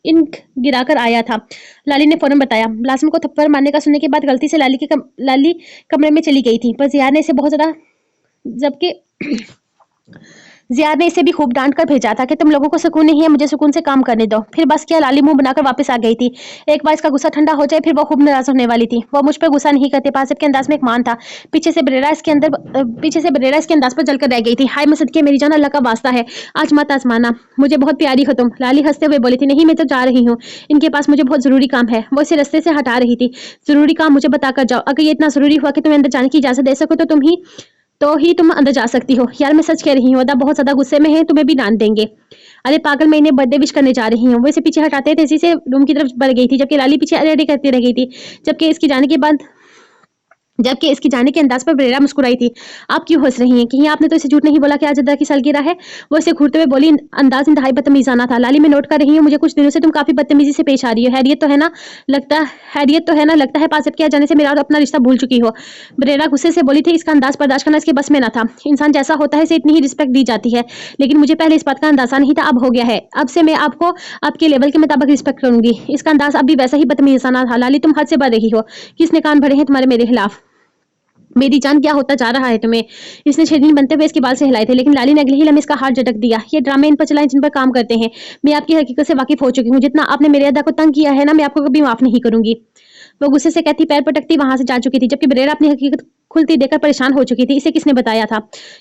इंक गिराकर आया था। लाली ने फौरन बताया। मुलाजिम को थप्पड़ मारने का सुनने के बाद गलती से लाली कमरे में चली गई थी, पर ज़ियाद ने इसे बहुत ज्यादा जबकि ज़ियाद ने इसे भी खूब डांट कर भेजा था कि तुम लोगों को सुकून नहीं है, मुझे सुकून से काम करने दो। फिर बस क्या, लाली मुंह बनाकर वापस आ गई थी। एक बार इसका गुस्सा ठंडा हो जाए फिर वो खूब नाराज होने वाली थी। वो मुझ पर गुस्सा नहीं करते, पासिब के अंदाज में एक मान था। पीछे से बरेरा इसके अंदाज पर जलकर रह गई थी। हाय मसदके, मेरी जान, अल्लाह का वास्ता है, आज मत आजमाना, मुझे बहुत प्यारी हो तुम। लाली हंसते हुए बोली थी। नहीं, मैं तो जा रही हूँ, इनके पास मुझे बहुत जरूरी काम है। वो इसे रास्ते से हटा रही थी। जरूरी काम मुझे बताकर जाओ। अगर ये इतना जरूरी हुआ कि तुम्हें अंदर जाने की इजाजत दे सको तो ही तुम अंदर जा सकती हो। यार मैं सच कह रही हूँ, अदा बहुत ज्यादा गुस्से में है, तुम्हें भी डांट देंगे। अरे पागल, मैं इन्हें बर्थडे विश करने जा रही हूँ। वो इसे पीछे हटाते तेजी से रूम की तरफ बढ़ गई थी, जबकि लाली पीछे अरे अरे करती रह गई थी। जबकि इसकी जाने के अंदाज पर बरेरा मुस्कुराई थी। आप क्यों हंस रही हैं? कहीं आपने तो इसे झूठ नहीं बोला कि आज अद्दा की सालगिरह है? वो इसे घूरते हुए बोली। अंदाज इंतहाई बदतमीजाना था। लाली, मैं नोट कर रही हूँ, मुझे कुछ दिनों से तुम काफी बदतमीजी से पेश आ रही हो। हैरियत तो है ना? लगता है पासिब के आ जाने से मेरा और अपना रिश्ता भूल चुकी हो। बरेरा गुस्से से बोली थी। इसका अंदाज बर्दाश्त करना इसके बस में न था। इंसान जैसा होता है इसे इतनी ही रिस्पेक्ट दी जाती है, लेकिन मुझे पहले इस बात का अंदाजा नहीं था, अब हो गया है। अब से मैं आपको आपके लेवल के मुताबिक रिस्पेक्ट करूंगी। इसका अंदाज अब भी वैसा ही बदतमीजाना था। लाली, तुम हद से बढ़ रही हो। किसने कान भरे हैं तुम्हारे मेरे खिलाफ? मेरी जान, क्या होता जा रहा है तुम्हें? इसने शेरनी बनते हुए इसके बाल से हिलाए थे, लेकिन लाली ने अगले ही लम्हे इसका हाथ झटक दिया। ये ड्रामे इन पर चलाएं जिन पर काम करते हैं। मैं आपकी हकीकत से वाकिफ हो चुकी हूँ। जितना आपने मेरे अदा को तंग किया है ना, मैं आपको कभी माफ नहीं करूंगी। वो गुस्से से कहती पैर पटकती वहां से जा चुकी थी, जबकि बरेरा अपनी हकीकत खुलती देखकर परेशान हो चुकी थी। इसे किसने बताया था?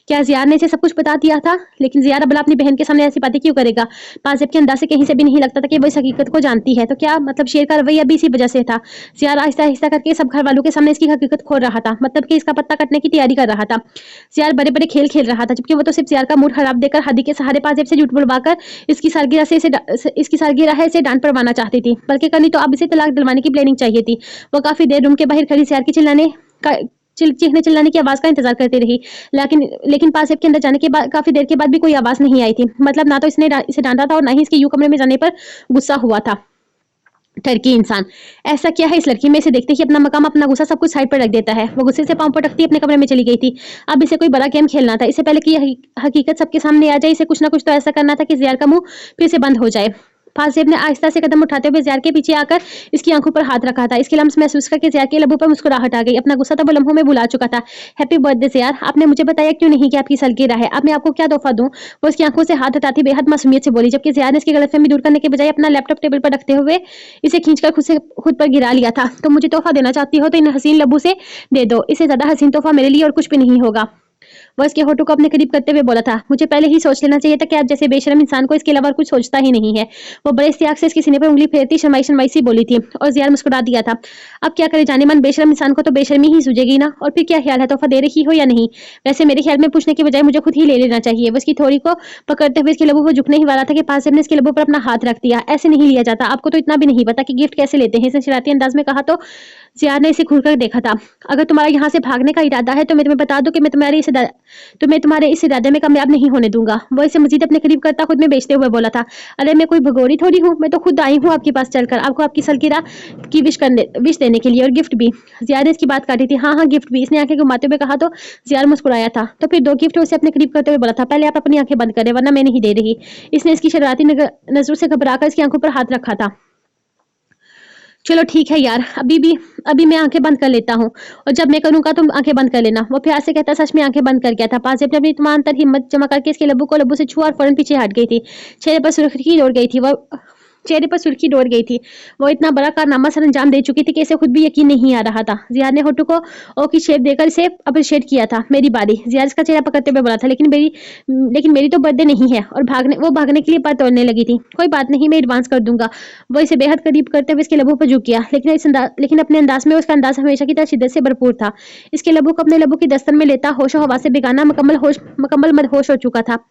क्या ज़ियाद ने इसे सब कुछ बता दिया था? लेकिन ज़ियाद अबला अपनी बहन के सामने ऐसी बातें क्यों करेगा? पासिब के अंदाज से कहीं से भी नहीं लगता था कि वो इस हकीकत को जानती है। तो क्या मतलब शेर का रवैया भी इसी वजह से था? ज़ियाद आहिस्ता आहिस्ता करके सब घर वालों के सामने इसकी हकीकत खोल रहा था, मतलब कि इसका पत्ता कटने की तैयारी कर रहा था। ज़ियाद बड़े बड़े खेल खेल रहा था, जबकि वो तो सिर्फ ज़ियाद का मूड खराब देकर हदी के सहारे पासिब से झूठ बुलवाकर इसकी सालगिरह से डांट पड़वाना चाहती थी। बल्कि करनी तो अब इसे तलाक दिलवाने की प्लानिंग चाहिए थी। वो काफी देर रूम के बाहर खड़ी ज़ियाद की चीखने चिल्लाने की आवाज का इंतजार करती रही, लेकिन पासिब के अंदर जाने के बाद काफी देर के बाद भी कोई आवाज नहीं आई थी। मतलब ना तो इसने इसे डांटा था और ना ही इसके यूं कमरे में जाने पर गुस्सा हुआ था। टर्की इंसान, ऐसा क्या है इस लड़की में? इसे देखते ही अपना मकाम अपना गुस्सा सब कुछ साइड पर रख देता है। वो गुस्से से पांव पटकती अपने कमरे में चली गई थी। अब इसे कोई बड़ा गेम खेलना था। इससे पहले कि हकीकत सबके सामने आ जाए, इसे कुछ ना कुछ तो ऐसा करना था कि ज़ियाद का मुंह फिर से बंद हो जाए। पासिब ने आहिस्ता से कदम उठाते हुए ज़ियाद के पीछे आकर इसकी आंखों पर हाथ रखा था। इसके लम्स महसूस करके ज़ियाद के लबों पर मुस्कुराहट आ गई। अपना गुस्सा तो वो लम्हों में भुला चुका था। हैप्पी बर्थडे ज़ियाद, आपने मुझे बताया क्यों नहीं कि आपकी सालगिरह है? अब मैं आपको क्या तोहफा दूं? वो इसकी आंखों से हाथ हटाती बेहद मासूमियत से बोली, जबकि ज़ियाद ने इसकी गलतफहमी दूर करने के बजाय अपना लैपटॉप टेबल पर रखते हुए इसे खींचकर खुद पर गिरा लिया था। तो मुझे तोहफा देना चाहती हो तो इन हसीन लबों से दे दो। इससे ज्यादा हसीन तोहफा मेरे लिए और कुछ भी नहीं होगा। वो इसके होठों को अपने करीब करते हुए बोला था। मुझे पहले ही सोच लेना चाहिए था कि आप जैसे बेशरम इंसान को इसके अलावा और कुछ सोचता ही नहीं है। वो बड़े इस्तियाक से इसके सीने पर उंगली फेरती शर्माई शर्माई सी बोली थी और ज़ियाद मुस्कुरा दिया था। अब क्या करे जाने मन, बेशरम इंसान को तो बेशर्मी ही सूझेगी ना। और फिर क्या ख्याल है, तोहफा दे रही हो या नहीं? वैसे मेरे ख्याल में पूछने के बजाय मुझे खुद ही ले लेना चाहिए। वो इसकी थोड़ी को पकड़ते हुए इसके लबों पर झुकने ही वाला था कि पासिब ने इसके लबों पर अपना हाथ रख दिया। ऐसे नहीं लिया जाता, आपको तो इतना भी नहीं पता कि गिफ्ट कैसे लेते हैं, इसने शरारती अंदाज में कहा। तो ज़ियाद ने इसे घूरकर देखा था। अगर तुम्हारा यहाँ से भागने का इरादा है तो मैं तुम्हें बता दूं कि मैं तुम्हारे इस इरादे में कामयाब नहीं होने दूंगा। वो इसे मजीद अपने करीब करता खुद में बेचते हुए बोला था। अरे मैं कोई भगोरी थोड़ी हूँ, मैं तो खुद आई हूँ आपके पास चलकर आपको आपकी सालगिरह की विश देने के लिए, और गिफ्ट भी। ज़ियाद ने इसकी बात काटी थी। हाँ हाँ, गिफ्ट भी, इसने आंखें घुमाते हुए कहा। तो ज़ियाद मुस्कुराया था। तो फिर दो गिफ्ट उसे अपने करीब करते हुए बोला था। पहले आप अपनी आंखें बंद करें वरना मैं नहीं दे रही। इसने इसकी शरारती नजरों से घबराकर इसकी आंखों पर हाथ रखा था। चलो ठीक है यार, अभी मैं आंखें बंद कर लेता हूँ, और जब मैं करूँगा तुम आंखें बंद कर लेना। वो प्यार से कहता सच में आंखें बंद कर गया था। पाजिब ने अपनी तमाम तर हिम्मत जमा करके इसके लब्बू को लब्बू से छुआ और फौरन पीछे हट गई थी। चेहरे पर सुर्खी दौड़ गई थी। चेहरे पर सुर्खी दौड़ गई थी। वो इतना बड़ा कारनामा सर अंजाम दे चुकी थी कि इसे खुद भी यकीन नहीं आ रहा था। जियाद ने होठों को ओ की शेप देकर इसे अप्रिशिएट किया था। मेरी बारी। जियाद इसका चेहरा पकड़ते हुए बोला था, लेकिन मेरी तो बर्थडे नहीं है। और भागने के लिए पर तोड़ने लगी थी। कोई बात नहीं, मैं एडवांस कर दूंगा। वो इसे बेहद करीब करते हुए इसके लबों पर झुक गया, लेकिन अपने अंदाज में उसका अंदाज हमेशा की तरह शिद्दत से भरपूर था। इसके लबों को अपने लबों की दस्तन में लेता होशो हवा से बेगाना मुकम्मल मदहोश हो चुका था।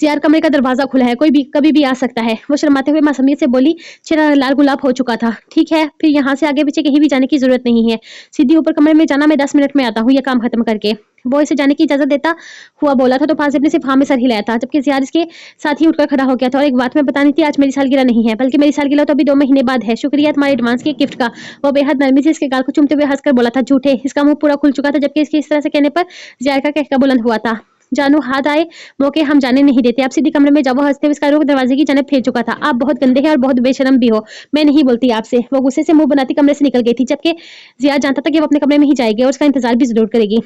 सियार कमरे का दरवाजा खुला है, कोई भी कभी भी आ सकता है। वो शर्माते हुए मासूमियत से बोली। चेहरा लाल गुलाब हो चुका था। ठीक है, फिर यहाँ से आगे पीछे कहीं भी जाने की जरूरत नहीं है। सीधी ऊपर कमरे में जाना, मैं 10 मिनट में आता हूँ ये काम खत्म करके। वो इसे जाने की इजाजत देता हुआ बोला था तो पाजिब ने सिर्फ हाँ में सर हिलाया था, जबकि जियाद इसके साथ ही उठकर खड़ा हो गया था। और एक बात मैं बतानी थी, आज मेरी सालगिरह नहीं है, बल्कि मेरी सालगिरह तो अभी 2 महीने बाद है। शुक्रिया तुम्हारे एडवांस के गिफ्ट का। वो बेहद नरमी से इसके गाल को चूमते हुए हंसकर बोला था। झूठे। इसका मुंह पूरा खुल चुका था, जबकि इसके इस तरह से कहने पर जियाद का कहका बुलंद हुआ था। जानू, हाथ आए मौके हम जाने नहीं देते। आप सीधी कमरे में जाओ। हंसते हुए इसका रुख दरवाजे की जानब फेर चुका था। आप बहुत गंदे हैं और बहुत बेशरम भी हो। मैं नहीं बोलती आपसे। वो गुस्से से मुंह बनाती कमरे से निकल गई थी, जबकि जियाद जानता था कि वो अपने कमरे में ही जाएगी और उसका इंतजार भी जरूर करेगी।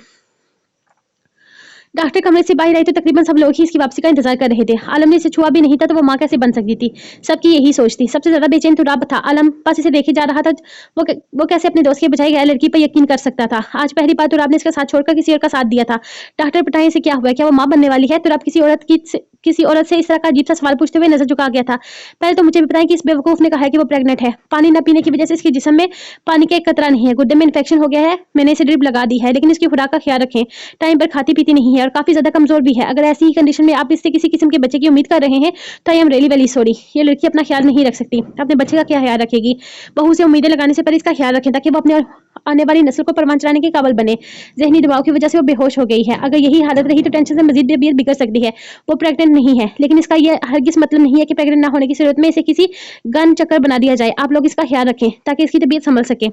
डॉक्टर कमरे से बाहर आई तो तकरीबन सब लोग ही इसकी वापसी का इंतजार कर रहे थे। आलम ने इसे छुआ भी नहीं था तो वो माँ कैसे बन सकती थी। सबकी यही सोच थी। सबसे ज्यादा बेचैन तुराब था। आलम बस इसे देखे जा रहा था। वो कैसे अपने दोस्त के बजाय गैर लड़की पर यकीन कर सकता था। आज पहली बार तुराब ने इसका साथ छोड़कर किसी और का साथ दिया था। डॉक्टर बताएं इसे क्या हुआ, क्या वो माँ बनने वाली है? तुराब किसी औरत से इस तरह का अजीब सा सवाल पूछते हुए नजर झुका गया था। पहले तो मुझे भी बताएं कि इस बेवकूफ ने कहा है कि वो प्रेग्नेंट है। पानी न पीने की वजह से इसके जिस्म में पानी का एक कतरा नहीं है। गुर्दे में इन्फेक्शन हो गया है। मैंने इसे ड्रिप लगा दी है, लेकिन इसकी खुराक का ख्याल रखें। टाइम पर खाती पीती नहीं है और काफी ज्यादा कमजोर भी है। अगर ऐसी ही कंडीशन में आप इससे किसी किस्म के बच्चे की उम्मीद कर रहे हैं तो I am really very sorry. ये लड़की अपना ख्याल नहीं रख सकती। अपने बच्चे का क्या ख्याल रखेगी? बहू से उम्मीदें लगाने से पहले इसका ख्याल रखें, ताकि वो अपने आने वाली नस्ल को परवान चलाने के काबिल बने। जहनी दबाव की वजह से वो बेहोश हो गई है। अगर यही हालत रही तो टेंशन से मजीद तबीयत बिगड़ सकती है। वो प्रेग्नेंट नहीं है, लेकिन इसका यह हरगिज मतलब नहीं है कि प्रेग्नेंट ना होने की सूरत में इसे किसी गन चक्कर बना दिया जाए। आप लोग इसका ख्याल रखें ताकि इसकी तबीयत संभल सके।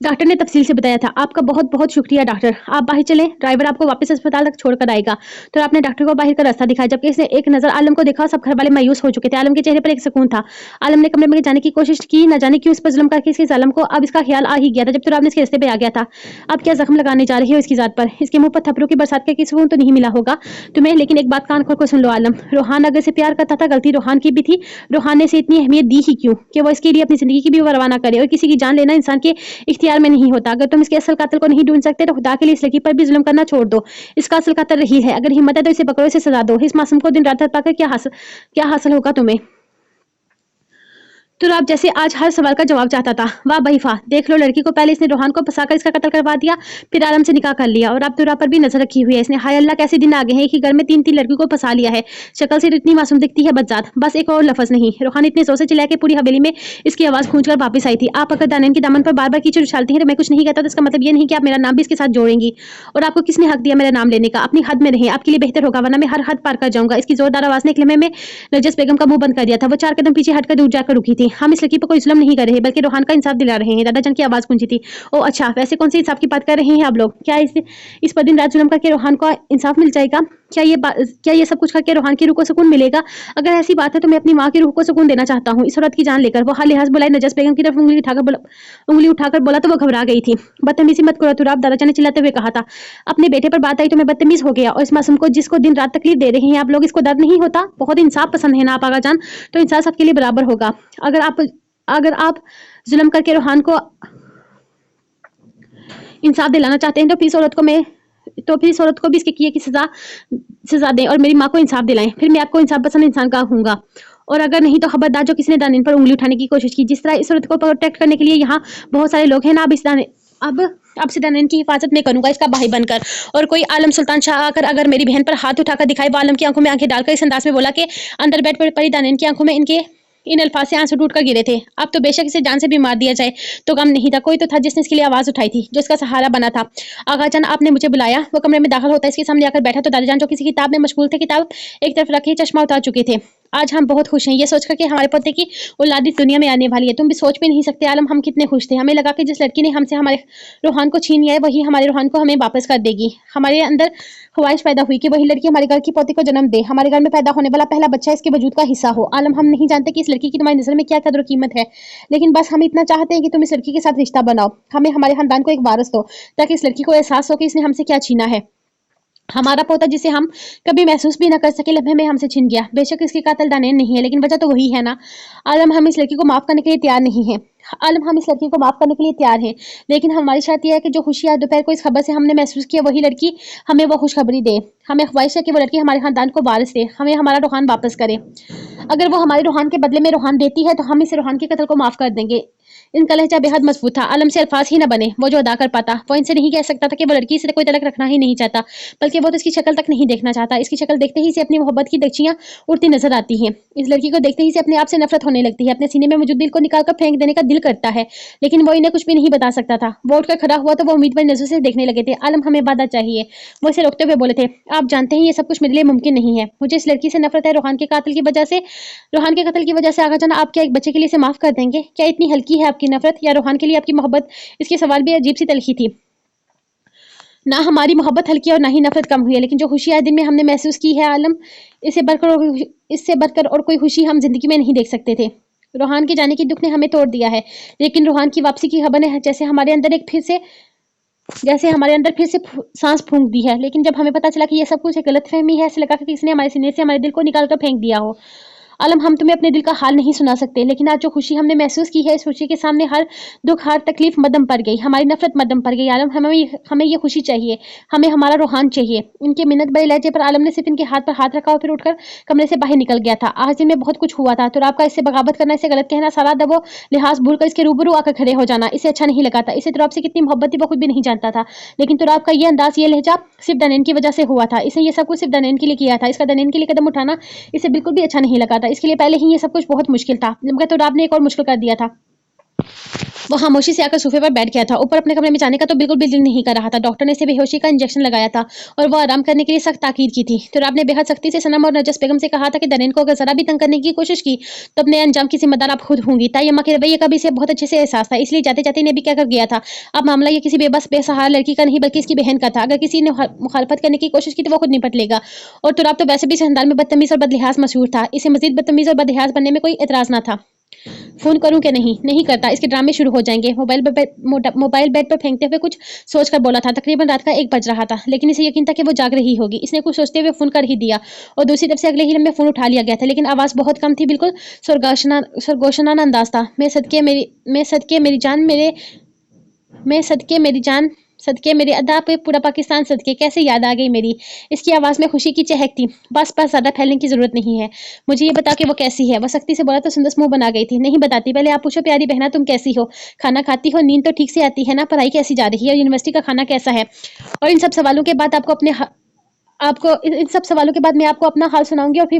डॉक्टर ने तफसील से बताया था। आपका बहुत बहुत शुक्रिया डॉक्टर। आप बाहर चलें, ड्राइवर आपको वापस अस्पताल तक छोड़कर आएगा। तो आपने डॉक्टर को बाहर का रास्ता दिखाया, जबकि इसने एक नजर आलम को देखा। सब घर वाले मायूस हो चुके थे। आलम के चेहरे पर एक सुकून था। आलम ने कमरे में जाने की कोशिश की, न जाने क्यों इस पर जुल्म करके इसके जालम को अब इसका ख्याल आ ही गया था। जब तो आपने इसके रास्ते पे आ गया था। अब क्या जख्म लगाने जा रही हो इसकी जात पर? इसके मुंह पर थप्पड़ों की बरसात का सुकून तो नहीं मिला होगा तुम्हें, लेकिन एक बात कान खोल कर सुन लो आलम। रोहान अगर से प्यार करता था, गलती रोहान की भी थी। रोहान ने इसे इतनी अहमियत दी ही क्यों कि वो इसके लिए अपनी जिंदगी की भी परवाह ना करे। और किसी की जान लेना इंसान के इख्तियार में नहीं होता। अगर तुम इसके असल कातिल को नहीं ढूंढ सकते तो खुदा के लिए इस लड़की पर भी जुल्म करना छोड़ दो। इसका असल कातिल रहील है। अगर हिम्मत है तो इसे पकड़ो, इसे सजा दो। इस मासूम को दिन रात पाकर क्या हासिल होगा तुम्हें? तो आप जैसे आज हर सवाल का जवाब चाहता था। वाह भाई वाह, देख लो लड़की को। पहले इसने रोहान को फंसाकर इसका कत्ल करवा दिया, फिर आलम से निकाह कर लिया, और अब तुरा पर भी नजर रखी हुई है इसने। हाय अल्लाह, कैसे दिन आ गए हैं कि घर में 3 लड़कियों को फंसा लिया है। शक्ल से इतनी मासूम दिखती है बदजात। बस एक और लफ्ज नहीं। रोहान इतने जोर से चिल्लाया कि पूरी हवेली में इसकी आवाज गूंज कर वापस आई थी। आप अगर दानैन के दामन पर बार बार कीचड़ उछालती हैं तो मैं कुछ नहीं कहता, तो इसका मतलब ये नहीं कि आप मेरा नाम भी इसके साथ जोड़ेंगी। और आपको किसने हक दिया मेरा नाम लेने का? अपनी हद में रहें, आपके लिए बेहतर होगा, वरना मैं हर हद पार कर जाऊंगा। इसकी जोरदार आवाज ने एक लम्हे में नरजस बेगम का मुंह बंद कर दिया था। वो 4 कदम पीछे हटकर दूर जाकर रुकी थी। हम इस लड़की पर कोई जुल्म नहीं कर रहे, बल्कि रोहान का इंसाफ दिला रहे हैं। दादाजान की आवाज गूंजी थी। ओ अच्छा, वैसे कौन सी इंसाफ की बात कर रहे हैं आप लोग? क्या इस पर दिन रात जुल्म करके रोहान को इंसाफ मिल जाएगा? क्या ये सब कुछ करके रोहान की रूह को सुकून मिलेगा? अगर ऐसी बात है तो मैं अपनी माँ की रूह को सुकून देना चाहता हूँ, इस औरत की जान लेकर। वो हाल लिहाज बुलाई नजस बेगम की तरफ उंगली उठाकर बोला तो वो घबरा गई थी। बदतमीजी मत करो तुराब, दादाजान ने चिल्लाते हुए कहा था। अपने बेटे पर बात आई तो मैं बदतमीज हो गया, और इस मासूम को जिसको दिन रात तकलीफ दे रहे हैं आप लोग, इसको दर्द नहीं होता? बहुत इंसाफ पसंद है ना आप आगा जान, तो इंसाफ सबके लिए बराबर होगा। अगर आप जुल्म करके रोहान को इंसाफ दिलाना चाहते हैं तो फिर इस औरत को भी इसके किए की सजा दें और मेरी माँ को इंसाफ दिलाएं। फिर मैं आपको इंसाफ पसंद इंसान का हूँगा। और अगर नहीं तो खबरदार जो किसी ने दानिन पर उंगली उठाने की कोशिश की। जिस तरह इस औरत को प्रोटेक्ट करने के लिए यहाँ बहुत सारे लोग हैं ना, अब से दानिन की हिफाजत मैं करूंगा इसका भाई बनकर। और कोई आलम सुल्तान शाह आकर अगर मेरी बहन पर हाथ उठाकर दिखाए, वो आलम की आंखों में आंखें डालकर इस अंदाज में बोला कि अंदर बेड पर पड़ी दानिन की आंखों में इन अल्फाज से आंसू टूट कर गिरे थे। अब तो बेशक इसे जान से भी मार दिया जाए तो गम नहीं था। कोई तो था जिसने इसके लिए आवाज उठाई थी, जो इसका सहारा बना था। आगा जान, आपने मुझे बुलाया। वो कमरे में दाखिल होता इसके सामने आकर बैठा तो दादाजान जो किसी किताब में मशगूल थे, किताब एक तरफ रखी चश्मा उतार चुके थे। आज हम बहुत खुश हैं ये सोचकर कि हमारे पोते की औलाद इस दुनिया में आने वाली है। तुम भी सोच भी नहीं सकते आलम हम कितने खुश थे। हमें लगा कि जिस लड़की ने हमसे हमारे रूहान को छीन लिया है वही हमारे रूहान को हमें वापस कर देगी। हमारे अंदर ख्वाहिश पैदा हुई कि वही लड़की हमारे घर की पोते को जन्म दे, हमारे घर में पैदा होने वाला पहला बच्चा इसके वजूद का हिस्सा हो। आलम हम नहीं जानते कि इस लड़की की तुम्हारी नजर में क्या कदर कीमत है, लेकिन बस हम इतना चाहते हैं कि तुम इस लड़की के साथ रिश्ता बनाओ, हमें हमारे खानदान को एक वारिस दो, ताकि इस लड़की को एहसास हो कि इसने हमसे क्या छीना है। हमारा पोता जिसे हम कभी महसूस भी न कर सके लम्हे में हमसे छिन गया। बेशक इसकी कातिल दानेन नहीं है, लेकिन वजह तो वही है ना। आलम हम इस लड़की को माफ करने के लिए तैयार नहीं है। आलम हम इस लड़की को माफ करने के लिए तैयार हैं, लेकिन हमारी शर्त यह है कि जो खुशी आज दोपहर को इस खबर से हमने महसूस किया वही लड़की हमें वो खुशखबरी दे। हमें ख्वाहिश है कि वो लड़की हमारे खानदान को वारिस दे, हमें हमारा रूहान वापस करे। अगर वो हमारे रूहान के बदले में रूहान देती है तो हम इस रूहान के कत्ल को माफ कर देंगे। इनका लहजा बेहद मजबूत था। आलम से अल्फाज ही न बने वो जो अदा कर पाता। वो इनसे नहीं कह सकता था कि वो लड़की से कोई तलक रखना ही नहीं चाहता, बल्कि वो तो इसकी शक्ल तक नहीं देखना चाहता। इसकी शक्ल देखते ही से अपनी मोहब्बत की दक्षियां उड़ती नजर आती हैं। इस लड़की को देखते ही से अपने आप से नफरत होने लगती है। अपने सीने में मौजूद दिल को निकालकर फेंक देने का दिल करता है, लेकिन वो इन्हें कुछ भी नहीं बता सकता था। वो उठकर खड़ा हुआ तो वो उम्मीद भरी नजरों से देखने लगे थे। आलम हमें वादा चाहिए, वो इसे रोकते हुए बोले थे। आप जानते हैं ये सब कुछ मेरे लिए मुमकिन नहीं है। मुझे इस लड़की से नफरत है, रूहान के कातिल की वजह से, रूहान के कत्ल की वजह से। आगा जान आप क्या एक बच्चे के लिए इसे माफ कर देंगे? क्या इतनी हल्की है आपकी नफरत, या रूहान के लिए आपकी मोहब्बत? इसके सवाल भी अजीब सी तलखी थी। ना हमारी मोहब्बत हल्की और ना ही नफरत कम हुई है, लेकिन जो खुशी आज दिन में हमने महसूस की है आलम, इससे बढ़कर और कोई खुशी हम जिंदगी में नहीं देख सकते थे। रूहान के जाने की दुख ने हमें तोड़ दिया है, लेकिन रूहान की वापसी की खबर ने जैसे हमारे अंदर फिर से सांस फूंक दी है। लेकिन जब हमें पता चला कि ये सब कुछ एक गलतफहमी है, ऐसे लगा कि किसी ने हमारे सीने से हमारे दिल को निकाल कर फेंक दिया हो। आलम हम तुम्हें अपने दिल का हाल नहीं सुना सकते, लेकिन आज जो खुशी हमने महसूस की है, इस खुशी के सामने हर दुख हर तकलीफ मदम पड़ गई, हमारी नफरत मदम पड़ गई। आलम हमें ये खुशी चाहिए, हमें हमारा रूहान चाहिए। इनके मिन्नत भरे लहजे पर आलम ने सिर्फ इनके हाथ पर हाथ रखा और फिर उठकर कमरे से बाहर निकल गया था। आज दिन में बहुत कुछ हुआ था। तो आपका इससे बगावत करना, इसे गलत कहना, सारा दबो लिहाज भूल कर इसके रूबरू आकर खड़े हो जाना इसे अच्छा नहीं लगा था। इसे तुराब से कितनी मोहब्बत थी वो खुद भी नहीं जानता था, लेकिन तुराब का ये अंदाज, ये लहजा सिर्फ दनेन की वजह से हुआ था। इसने ये सब कुछ सिर्फ दनेन के लिए किया था। इसका दनेन के लिए कदम उठाना इसे बिल्कुल भी अच्छा नहीं लगा था। इसके लिए पहले ही ये सब कुछ बहुत मुश्किल था, मगर तुराब ने एक और मुश्किल कर दिया था। वो खामोशी से आकर सोफे पर बैठ गया था। ऊपर अपने कमरे में जाने का तो बिल्कुल भी दिल नहीं कर रहा था। डॉक्टर ने इसे बेहोशी का इंजेक्शन लगाया था और वो आराम करने के लिए सख्त ताकीद की थी। तो आपने बेहद सख्ती से सनम और नजस बेगम से कहा था कि दरेन को अगर जरा भी तंग करने की कोशिश की तो अपने अंजाम की जिम्मेदार आप खुद होंगी। ताई अम्मा के रवैये का भी इसे बहुत अच्छे से एहसास था, इसलिए जाते जाते इन्हें भी क्या कर गया था। अब मामला ये किसी बेबस बेसहारा लड़की का नहीं बल्कि इसकी बहन का था। अगर किसी ने मुखालफत करने की कोशिश की तो वो खुद निपट लेगा। और तुराब तो वैसे भी खानदान में बदतमीज और बदलिहाज मशहूर था। इसे मजीद बदतमीज और बदलिहाज बनने में कोई एतराज ना था। फोन करूं कि नहीं करता, इसके ड्रामे शुरू हो जाएंगे। मोबाइल बेड पर फेंकते हुए कुछ सोचकर बोला था। तकरीबन रात का 1 बज रहा था, लेकिन इसे यकीन था कि वो जाग रही होगी। इसने कुछ सोचते हुए फोन कर ही दिया और दूसरी तरफ से अगले ही लम्हे फोन उठा लिया गया था, लेकिन आवाज बहुत कम थी, बिल्कुल सरगोशनाना अंदाज था। सदके मेरी अदा पे पूरा पाकिस्तान सदके, कैसे याद आ गई मेरी। इसकी आवाज में खुशी की चहक थी। बस ज्यादा फैलने की जरूरत नहीं है। मुझे ये बता कि वो कैसी है। वो सख्ती से बोला तो सुंदर मुंह बना गई थी। नहीं बताती, पहले आप पूछो प्यारी बहना तुम कैसी हो, खाना खाती हो, नींद तो ठीक से आती है ना, पढ़ाई कैसी जा रही है और यूनिवर्सिटी का खाना कैसा है। और इन सब सवालों के बाद इन सब सवालों के बाद मैं आपको अपना हाल सुनाऊंगी और फिर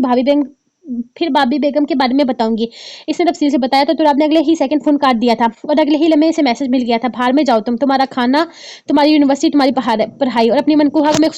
भाभी बेगम के बारे में बताऊंगी। इसने तफसील से बताया तो तुराब ने अगले ही सेकंड फोन काट दिया था और अगले ही लम्हे इसे मैसेज मिल गया था। बाहर में जाओ तुम, तुम्हारा खाना, तुम्हारी यूनिवर्सिटी, तुम्हारी पढ़ाई और अपनी मनकूहा को मैं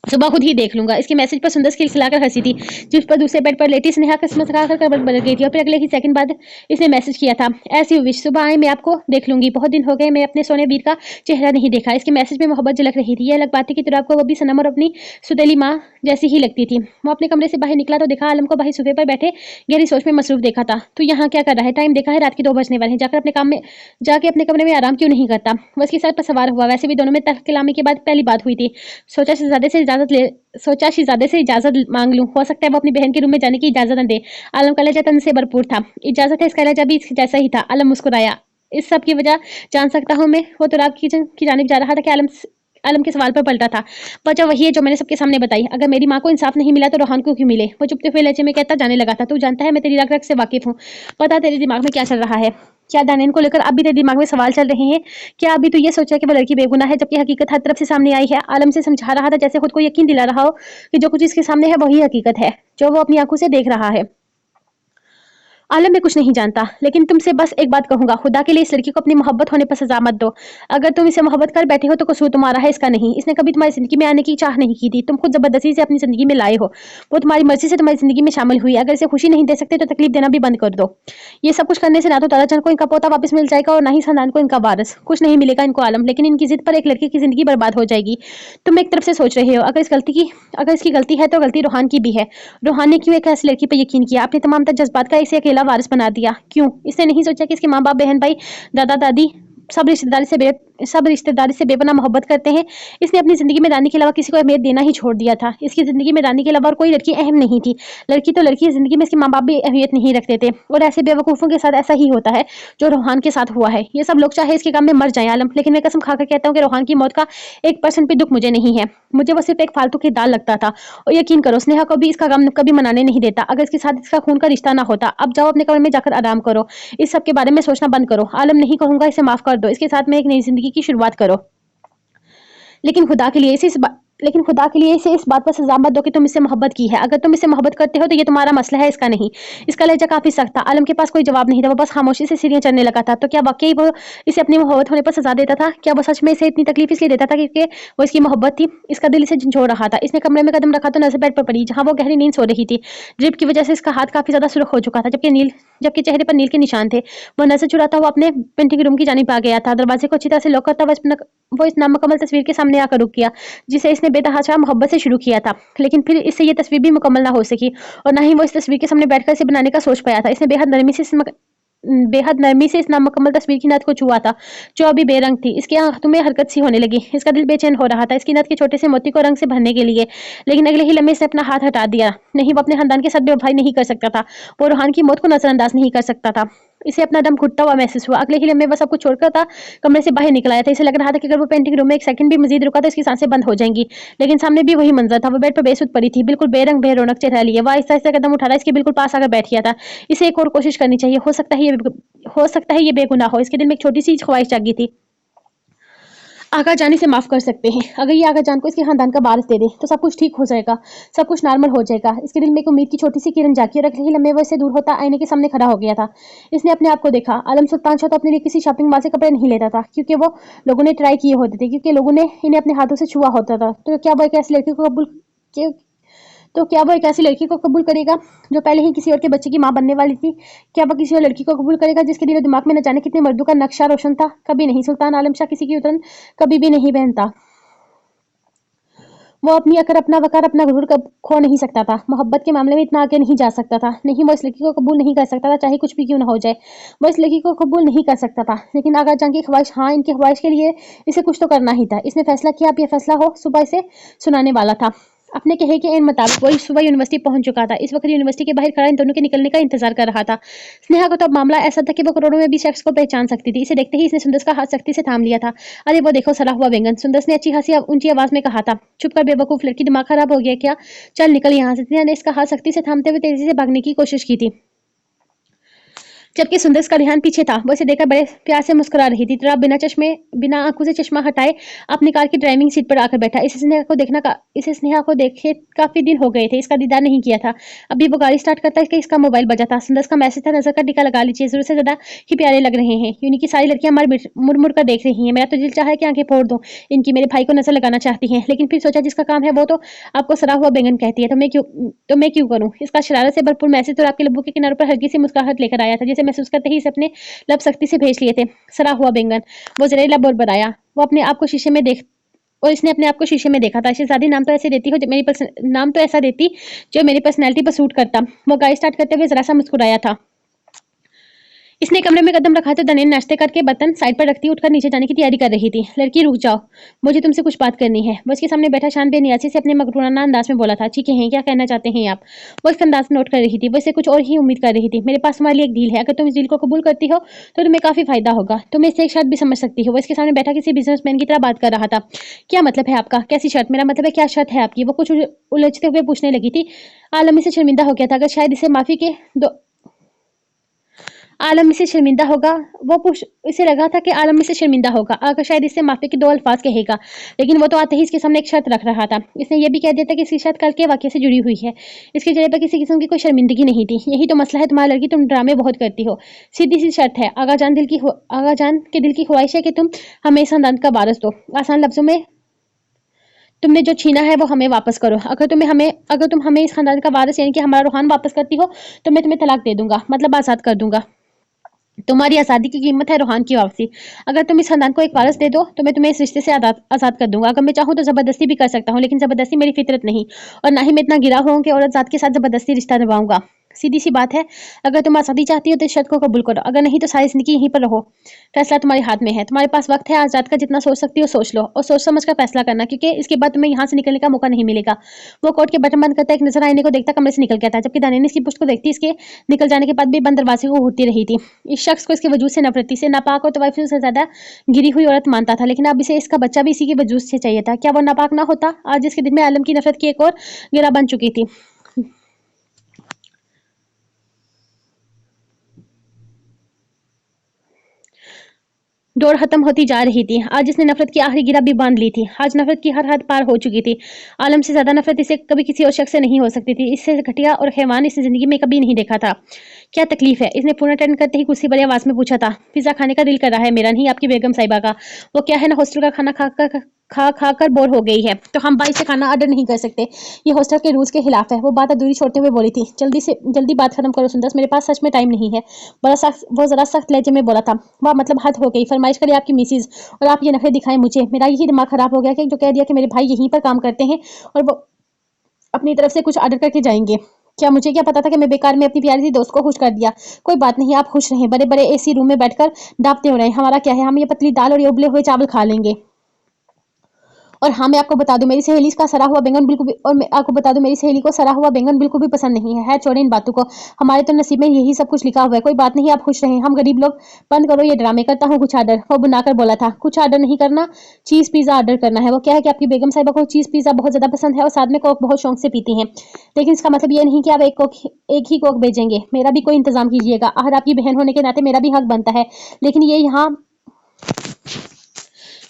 सुबह खुद ही देख लूंगा। इसके मैसेज पर सुंदर खिलखिलाकर हंसी थी, जिस पर दूसरे बेड पर लेटी स्नेहा किस्मत कर करवट बदल गई थी। और फिर अगले ही सेकंड बाद इसने मैसेज किया था, ऐसी विश, सुबह आए मैं आपको देख लूंगी, बहुत दिन हो गए मैं अपने सोने वीर का चेहरा नहीं देखा। इसके मैसेज में मोहब्बत झलक रही थी। यह अलग बात थी कि तुराब को वो भी सनम और अपनी सुतेली माँ जैसी ही लगती थी। वो अपने कमरे से बाहर निकला तो देखा आलम को बाहर सोफे पर बैठे गहरी सोच में मसरूफ देखा था। तू यहाँ क्या कर रहा है? टाइम देखा है, रात के 2 बजने वाले हैं। जाके अपने कमरे में आराम क्यों नहीं करता? वो इसके सर पर सवार हुआ। वैसे भी दोनों में तल्ख कलामी के बाद पहली बात हुई थी। सोचा शहजादे से इजाजत मांग लूं, हो सकता है वो अपनी बहन के रूम में जाने की इजाजत न दे। आलम का लहजा तन से भरपूर था। इजाजत है, इसका लहजा भी जैसा ही था। आलम मुस्कुराया। इस सब की वजह जान सकता हूँ मैं? वो तुराब की जानिब जा रहा था कि आलम के सवाल पर पलटा था। वजह वही है जो मैंने सबके सामने बताई। अगर मेरी माँ को इंसाफ नहीं मिला तो रोहान को क्यों मिले? वो चुपते हुए लहजे में कहता जाने लगा था, तू जानता है मैं तेरी रग रग से वाकिफ हूँ, पता तेरे दिमाग में क्या चल रहा है। क्या दानेन को लेकर अब भी तेरे दिमाग में सवाल चल रहे हैं? क्या अभी तू ये सोचा कि वो लड़की बेगुनाह है, जबकि हकीकत हर तरफ से सामने आई है? आलम से समझा रहा था जैसे खुद को यकीन दिला रहा हो कि जो कुछ इसके सामने है वही हकीकत है, जो वो अपनी आंखों से देख रहा है। आलम मैं कुछ नहीं जानता, लेकिन तुमसे बस एक बात कहूंगा, खुदा के लिए इस लड़की को अपनी मोहब्बत होने पर सजा मत दो। अगर तुम इसे मोहब्बत कर बैठे हो तो कसूर तुम्हारा है, इसका नहीं। इसने कभी तुम्हारी जिंदगी में आने की चाह नहीं की थी, तुम खुद जबरदस्ती से अपनी जिंदगी में लाए हो। वो तुम्हारी मर्जी से तुम्हारी जिंदगी में शामिल हुई। अगर इसे खुशी नहीं दे सकते तो तकलीफ देना भी बंद कर दो। ये सब कुछ करने से ना तो दादाजान को इनका पोता वापस मिल जाएगा और ना ही खानदान को इनका वारिस। कुछ नहीं मिलेगा इनको आलम, लेकिन इनकी जिद पर एक लड़की की जिंदगी बर्बाद हो जाएगी। तुम एक तरफ से सोच रहे हो, अगर इसकी गलती है तो गलती रोहान की भी है। रोहान ने क्यों एक ऐसी लड़की पर यकीन किया, अपने तमाम तर जज्बात का इसे अकेला वारिस बना दिया? क्यों? इसने नहीं सोचा कि इसके माँ बाप, बहन भाई, दादा दादी सब रिश्तेदारी से बेपनाह मोहब्बत करते हैं। इसने अपनी जिंदगी में रानी के अलावा किसी को अहमियत देना ही छोड़ दिया था। इसकी जिंदगी में रानी के अलावा और कोई लड़की अहम नहीं थी। लड़की तो लड़की, जिंदगी में इसके माँ बाप भी अहमियत नहीं रखते थे। और ऐसे बेवकूफों के साथ ऐसा ही होता है जो रोहान के साथ हुआ है। ये सब लोग चाहे इसके काम में मर जाए आलम, लेकिन मैं कसम खाकर कहता हूँ कि रोहान की मौत का 1% भी दुख मुझे नहीं है। मुझे वो सिर्फ एक फालतू की दाल लगता था। और यकीन करो, स्नेहा को भी इसका गम कभी मनाने नहीं देता। अगर इसके साथ इसका खून का रिश्ता ना होता। अब जाओ अपने कमरे में जाकर आराम करो। इस सब के बारे में सोचना बंद करो। आलम नहीं कहूंगा, इसे माफ कर दो। इसके साथ में एक नई जिंदगी की शुरुआत करो। लेकिन खुदा के लिए इसे इस बात पर सजा मत दो कि तुम इससे मोहब्बत की है। अगर तुम इससे मोहब्बत करते हो तो ये तुम्हारा मसला है, इसका नहीं। इसका लहजा काफी सख्त था। आलम के पास कोई जवाब नहीं था। वो बस खामोशी से सीढ़ियां चढ़ने लगा था। तो क्या वाकई वो इसे अपनी मोहब्बत होने पर सजा देता था? क्या वो सच में इसे इतनी तकलीफ इसलिए देता था क्योंकि वो इसकी मोहब्बत थी? इसका दिल इसे झंझोड़ रहा था। इसने कमरे में कदम रखा तो नजर बेड पर पड़ी, जहां वो गहरी नींद सो रही थी। ड्रिप की वजह से इसका हाथ काफी ज्यादा सुर्ख हो चुका था, जबकि चेहरे पर नील के निशान थे। वो नजर चुराता हुआ अपने पेंटिंग रूम की जानिब आ गया था। दरवाजे को अच्छी तरह से लॉक करता हुआ वो इस नामुकम्मल तस्वीर के सामने आकर रुक गया, जिसे इसने बेतहाशा मोहब्बत से शुरू किया था। लेकिन फिर इससे ये तस्वीर भी मुकम्मल ना हो सकी, और ना ही वो इस तस्वीर के सामने बैठकर इसे बनाने का सोच पाया था। इसने बेहद नरमी से इस नामुकम्मल तस्वीर की नथ को छुआ था, जो अभी बेरंग थी। इसके हाथों में हरकत सी होने लगी। इसका दिल बेचैन हो रहा था इसकी नथ के छोटे से मोती को रंग से भरने के लिए। लेकिन अगले ही लम्हे इसने अपना हाथ हटा दिया। नहीं, वो अपने खानदान के साथ बेवफाई नहीं कर सकता था। वो रोहान की मौत को नजरअंदाज नहीं कर सकता था। इसे अपना दम घुटता हुआ महसूस हुआ। अगले ही लम्हे वह सब कुछ छोड़कर था कमरे से बाहर निकल आया था। इसे लग रहा था कि अगर वो पेंटिंग रूम में एक सेकंड भी मजीद रुका तो इसकी सांसें बंद हो जाएंगी। लेकिन सामने भी वही मंजर था। वो बेड पर बेसुध पड़ी थी, बिल्कुल बेरंग बेरौनक चेहरा लिए। वह आहिस्ता आहिस्ता कदम उठा रहा, इसके बिल्कुल पास आकर बैठ गया था। इसे एक और कोशिश करनी चाहिए। हो सकता है ये बेगुनाह हो। इसके दिल में एक छोटी सी ख्वाहिश जागी थी। आगा जान इसे माफ कर सकते हैं। अगर ये आगा जान को इसके खानदान का वारिस दे दे तो सब कुछ ठीक हो जाएगा, सब कुछ नॉर्मल हो जाएगा। इसके दिल में एक उम्मीद की छोटी सी किरण जागी, और अगले ही लम्हे वो इससे दूर होता आईने के सामने खड़ा हो गया था। इसने अपने आप को देखा। आलम सुल्तान शाह तो अपने लिए किसी शॉपिंग मॉल से कपड़े नहीं लेता था, क्योंकि वो लोगों ने ट्राई किए होते थे, क्योंकि लोगों ने इन्हें अपने हाथों से छुआ होता था। तो क्या वो एक ऐसी लड़की को कबूल करेगा जो पहले ही किसी और के बच्चे की मां बनने वाली थी? क्या वो किसी और लड़की को कबूल करेगा जिसके दिल और दिमाग में न जाने कितने मर्दों का नक्शा रोशन था? कभी नहीं। सुल्तान आलम शाह किसी की उतरन कभी भी नहीं पहनता। वो अपनी अकर, अपना वकार, अपना गुरूर कब खो नहीं सकता था। मोहब्बत के मामले में इतना आगे नहीं जा सकता था। नहीं, वो इस लड़की को कबूल नहीं कर सकता था, चाहे कुछ भी क्यों ना हो जाए। वो इस लड़की को कबूल नहीं कर सकता था। लेकिन आगा जान की ख्वाहिश, हाँ, इनकी ख्वाहिश के लिए इसे कुछ तो करना ही था। इसने फैसला किया। अब यह फैसला हो सुबह इसे सुनाने वाला था। अपने कहे के एन मुताबिक वो सुबह यूनिवर्सिटी पहुंच चुका था। इस वक्त यूनिवर्सिटी के बाहर खड़ा इन दोनों के निकलने का इंतजार कर रहा था। स्नेहा को तो अब मामला ऐसा था कि वो करोड़ों में भी शख्स को पहचान सकती थी। इसे देखते ही इसने सुंदर का हाथ सख्ती से थाम लिया था। अरे वो देखो, सड़ा हुआ बैंगन, सुंदर ने अच्छी खासी ऊंची आवाज में कहा था। चुप कर बेवकूफ लड़की, दिमाग खराब हो गया क्या? चल निकल यहाँ से। स्नेहा ने इसका हाथ सख्ती से थामते हुए तेजी से भागने की कोशिश की थी, जबकि सुंदर का ध्यान पीछे था। वो इसे देखकर बड़े प्यार से मुस्कुरा रही थी। तेरा बिना आंखों से चश्मा हटाए अपनी कार की ड्राइविंग सीट पर आकर बैठा। इसे स्नेहा को देखे काफी दिन हो गए थे। इसका दीदार नहीं किया था। अभी वो गाड़ी स्टार्ट करता है कि इसका मोबाइल बजा था। सुंदर का मैसेज था, नजर का टिका लगा लीजिए, जरूर से ज्यादा ही प्यारे लग रहे हैं। यूनी की सारी लड़कियां मुड़ मुड़ कर देख रही हैं। मेरा तो दिल चाहा है कि आंखें फोड़ दूं इनकी। मेरे भाई को नजर लगाना चाहती हैं, लेकिन फिर सोचा जिसका काम है वो तो आपको सड़ा हुआ बैंगन कहती है, तो मैं क्यों करूं? इसका शरारत से भरपूर मैसेज तो आपके लब्बों के किनारों पर हल्की सी मुस्कुराहट लेकर आया था, जिसे महसूस करते ही इसे अपने लब सख्ती से भेज लिए थे। सड़ा हुआ बैंगन, वो जहरीला बोल बनाया। वो अपने आप को शीशे में देख और इसने अपने आप को शीशे में देखा था। शहजादी, नाम तो ऐसा देती जो मेरी पर्सनैलिटी पर सूट करता। वो गाड़ी स्टार्ट करते हुए जरा सा मुस्कुराया था। इसने कमरे में कदम रखा तो दनेन नाश्ते करके बर्तन साइड पर रखती उठकर नीचे जाने की तैयारी कर रही थी। लड़की, रुक जाओ, मुझे तुमसे कुछ बात करनी है। वो उसके सामने बैठा शान बेनियासी से अपने मगरूराना अंदाज में बोला था। ठीक है, क्या कहना चाहते हैं आप? वो इसका अंदाज नोट कर रही थी। वो इससे कुछ और ही उम्मीद कर रही थी। मेरे पास तुम्हारे लिए एक डील है। अगर तुम इस डील को कबूल करती हो तो तुम्हें काफी फायदा होगा। तुम इससे एक शर्त भी समझ सकती हो। वो इसके सामने बैठा किसी बिजनेसमैन की तरह बात कर रहा था। क्या मतलब है आपका? कैसी शर्त? मेरा मतलब है, क्या शर्त है आपकी? वो कुछ उलझते हुए पूछने लगी थी। आलमी से शर्मिंदा हो गया था। अगर शायद इसे आलम इससे शर्मिंदा होगा। इसे लगा था कि आलम इससे शर्मिंदा होगा अगर शायद इससे माफी के 2 अल्फाज कहेगा, लेकिन वो तो आते ही इसके सामने एक शर्त रख रहा था। इसने ये भी कह दिया था कि इसकी शर्त कल के वाक़ये से जुड़ी हुई है। इसके चेहरे पर किसी किस्म की कोई शर्मिंदगी नहीं थी। यही तो मसला है तुम्हारी लड़की, तुम ड्रामे बहुत करती हो। सीधी-सी शर्त है, आगा जान के दिल की ख्वाहिश है कि तुम हमें इस खानदान का वारिस दो। आसान लफ्ज़ों में तुमने जो छीना है वो हमें वापस करो। अगर तुम हमें इस खानदान का वारिस यानी कि हमारा रूहान वापस करती हो तो मैं तुम्हें तलाक दे दूंगा, मतलब आज़ाद कर दूंगा। तुम्हारी आज़ादी की कीमत है रूहान की वापसी। अगर तुम इस खानदान को एक वारिस दे दो तो मैं तुम्हें इस रिश्ते से आज़ाद कर दूंगा। अगर मैं चाहूँ तो ज़बरदस्ती भी कर सकता हूँ, लेकिन ज़बरदस्ती मेरी फितरत नहीं, और ना ही मैं इतना गिरा हूँ कि औरत ज़ात के साथ ज़बरदस्ती रिश्ता निभाऊंगा। सीधी सी बात है, अगर तुम आज़ादी चाहती हो तो इस शर्त को कबूल करो, अगर नहीं तो सारी ज़िंदगी यहीं पर रहो। फैसला तुम्हारे हाथ में है। तुम्हारे पास वक्त है, आज रात का जितना सोच सकती हो सोच लो, और सोच समझ कर फैसला करना, क्योंकि इसके बाद तुम्हें यहाँ से निकलने का मौका नहीं मिलेगा। वो कोर्ट के बटन बंद करता एक नजर आईने को देखता कमरे से निकल गया था, जबकि दानिया ने इसकी पुश्त को देखती इसके निकल जाने के बाद भी बंद दरवाजे को घूरती रही थी। इस शख्स को इसके वजूद से नफरत थी। इसे नापाक और तवाइफियों से ज्यादा गिरी हुई औरत मानता था, लेकिन अब इसे इसका बच्चा भी इसी के वजूद से चाहिए था। क्या वो नापाक ना होता? आज इसके दिल में आलम की नफरत की एक और गिरा बन चुकी थी। दौड़ खत्म होती जा रही थी। आज इसने नफरत की आखिरी गिरा भी बांध ली थी। आज नफरत की हर हद पार हो चुकी थी। आलम से ज्यादा नफरत इसे कभी किसी और शख्स से नहीं हो सकती थी। इससे घटिया और हैवान इसने जिंदगी में कभी नहीं देखा था। क्या तकलीफ है? इसने फोन अटेंड करते ही गुस्से भरी आवाज में पूछा था। पिज्जा खाने का दिल कर रहा है मेरा, नहीं आपकी बेगम साहिबा का। वो क्या है ना, हॉस्टल का खाना खा कर बोर हो गई है, तो हम बाहर से खाना ऑर्डर नहीं कर सकते। ये हॉस्टल के रूल्स के खिलाफ है। वो बात अधूरी छोड़ते हुए बोली थी। जल्दी बात खत्म करो सुंदर, मेरे पास सच में टाइम नहीं है। वो जरा सख्त लहजे में बोला था। वाह, मतलब हद हो गई। फरमाइश करिए आपकी मिसेज, और आप ये नखरे दिखाएं मुझे। मेरा यही दिमाग खराब हो गया कि जो कह दिया कि मेरे भाई यहीं पर काम करते हैं और वो अपनी तरफ से कुछ ऑर्डर करके जाएंगे। क्या पता था कि मैं बेकार में अपनी प्यारी सी दोस्त को खुश कर दिया। कोई बात नहीं, आप खुश रहें। बड़े बड़े एसी रूम में बैठकर दावतें हो रहे हैं, हमारा क्या है? हम ये पतली दाल और ये उबले हुए चावल खा लेंगे। और हाँ, मैं आपको बता दूं, मेरी सहेली का सड़ा हुआ बैंगन बिल्कुल भी और मैं आपको बता दूं मेरी सहेली को सड़ा हुआ बैंगन बिल्कुल भी पसंद नहीं है। छोड़े इन बातों को, हमारे तो नसीब में यही सब कुछ लिखा हुआ है। कोई बात नहीं, आप खुश रहें। हम गरीब लोग बंद करो ये ड्रामे, करता हूँ कुछ ऑर्डर। वो बनाकर बोला था। कुछ ऑर्डर नहीं करना, चीज़ पिज़्ज़ा ऑर्डर करना है। वो क्या है कि आपकी बेगम साहिबा को चीज़ पिज़्ज़ा बहुत ज़्यादा पसंद है और साथ में कोक बहुत शौक से पीती हैं। लेकिन इसका मतलब ये नहीं कि आप एक ही कोक भेजेंगे। मेरा भी कोई इंतजाम कीजिएगा। आखिर आपकी बहन होने के नाते मेरा भी हक बनता है।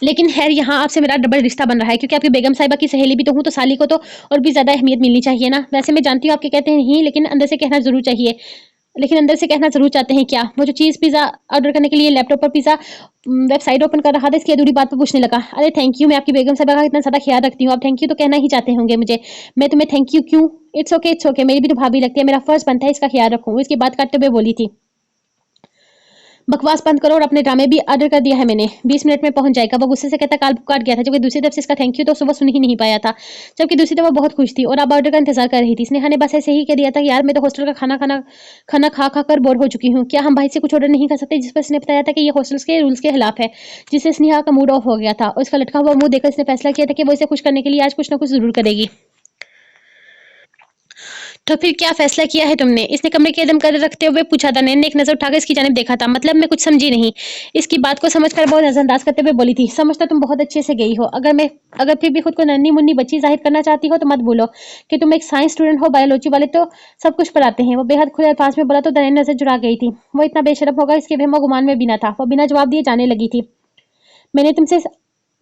लेकिन खैर, यहाँ आपसे मेरा डबल रिश्ता बन रहा है, क्योंकि आपकी बेगम साहिबा की सहेली भी तो हूँ, तो साली को तो और भी ज्यादा अहमियत मिलनी चाहिए ना। वैसे मैं जानती हूँ आपके कहते हैं नहीं, लेकिन अंदर से कहना जरूर चाहिए। लेकिन अंदर से कहना जरूर चाहते हैं क्या? वो जो चीज़ पिज़्ज़ा ऑर्डर करने के लिए लैपटॉप पर पिज़्ज़ा वेबसाइट ओपन कर रहा था, इसकी अधूरी बात पर पूछने लगा। अरे थैंक यू, मैं आपकी बेगम साहिबा का इतना ज़्यादा ख्याल रखती हूँ, आप थैंक यू तो कहना ही चाहते होंगे मुझे। मैं तुम्हें थैंक यू क्यों? इट्स ओके, मेरी भी तो भाभी लगती है, मेरा फर्ज बनता है इसका ख्याल रखूँ। इसकी बात काटते हुए बोली थी। बकवास बंद करो, और अपने ड्रामे भी ऑर्डर कर दिया है मैंने, 20 मिनट में पहुंच जाएगा। वो गुस्से से कहता काल काट गया था, जबकि दूसरी तरफ से इसका थैंक यू तो सुबह सुन ही नहीं पाया था। जबकि दूसरी तरफ वो बहुत खुश थी और अब ऑर्डर का इंतजार कर रही थी। स्नेहा ने बस ऐसे ही कह दिया था कि यार मैं तो हॉस्टल का खाना खा कर बोर हो चुकी हूँ। क्या हम भाई से कुछ ऑर्डर नहीं कर सकते? जिस पर इसने बताया था कि ये हॉस्टल्स के रूल्स के खिलाफ है, जिससे स्नेहा का मूड ऑफ हो गया था और इसका लटका हुआ मुंह देखकर इसने फैसला किया था कि वो इसे खुश करने के लिए आज कुछ ना कुछ जरूर करेगी। तो फिर क्या फैसला किया है तुमने? इसने कमरे के कदम कर रखते हुए पूछा था। नैन ने एक नजर उठाकर इसकी जानिब देखा था। मतलब मैं कुछ समझी नहीं। इसकी बात को समझकर बहुत नजरअंदाज करते हुए बोली थी। समझ तो तुम बहुत अच्छे से गई हो। अगर फिर भी खुद को नन्ही मुन्नी बच्ची जाहिर करना चाहती हो तो मत भूलो कि तुम एक साइंस स्टूडेंट हो। बायोलॉजी वाले तो सब कुछ पढ़ाते हैं। वो बेहद खुले अल्फाज में बोला तो नैन नजर जुड़ा गई थी। वो इतना बेशरम होगा इसके वहमो गुमान में बिना था। वो बिना जवाब दिए जाने लगी थी। मैंने तुमसे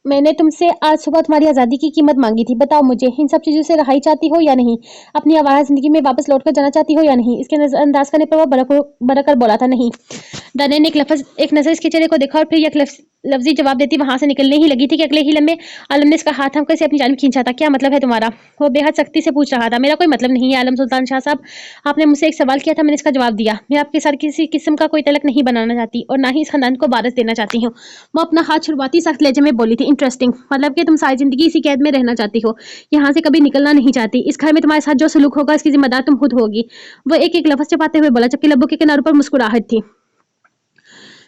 मैंने तुमसे आज सुबह तुम्हारी आज़ादी की कीमत मांगी थी। बताओ मुझे, इन सब चीज़ों से रहाई चाहती हो या नहीं? अपनी आवारा जिंदगी में वापस लौट कर जाना चाहती हो या नहीं? इसके अंदाज करने पर वो बरक कर बोला था, नहीं। दानिया ने एक नज़र इसके चेहरे को देखा और फिर एक लफ्जी जवाब देती वहां से निकलने ही लगी थी कि अगले ही लम्हे आलम ने इसका हाथ थमकर इसे अपनी जानिब खींचा था। क्या मतलब है तुम्हारा? वो बेहद सख्ती से पूछ रहा था। मेरा कोई मतलब नहीं है आलम सुल्तान शाह साहब। आपने मुझसे एक सवाल किया था, मैंने इसका जवाब दिया। मैं आपके साथ किसी किस्म का कोई तलक नहीं बनाना चाहती और ना ही इस खानदान को वारिस देना चाहती हूँ। वो अपना हाथ छुड़वाती सख्त लहजे में बोली थी। इंटरेस्टिंग, मतलब कि तुम सारी जिंदगी इसी कैद में रहना चाहती हो, यहाँ से कभी निकलना नहीं चाहती। इस घर में तुम्हारे साथ जो सलूक होगा इसकी जिम्मेदार तुम खुद होगी। वो एक एक लफ्ज चपाते हुए बोला, जबकि लब्बों के किनारों पर मुस्कुराहट थी।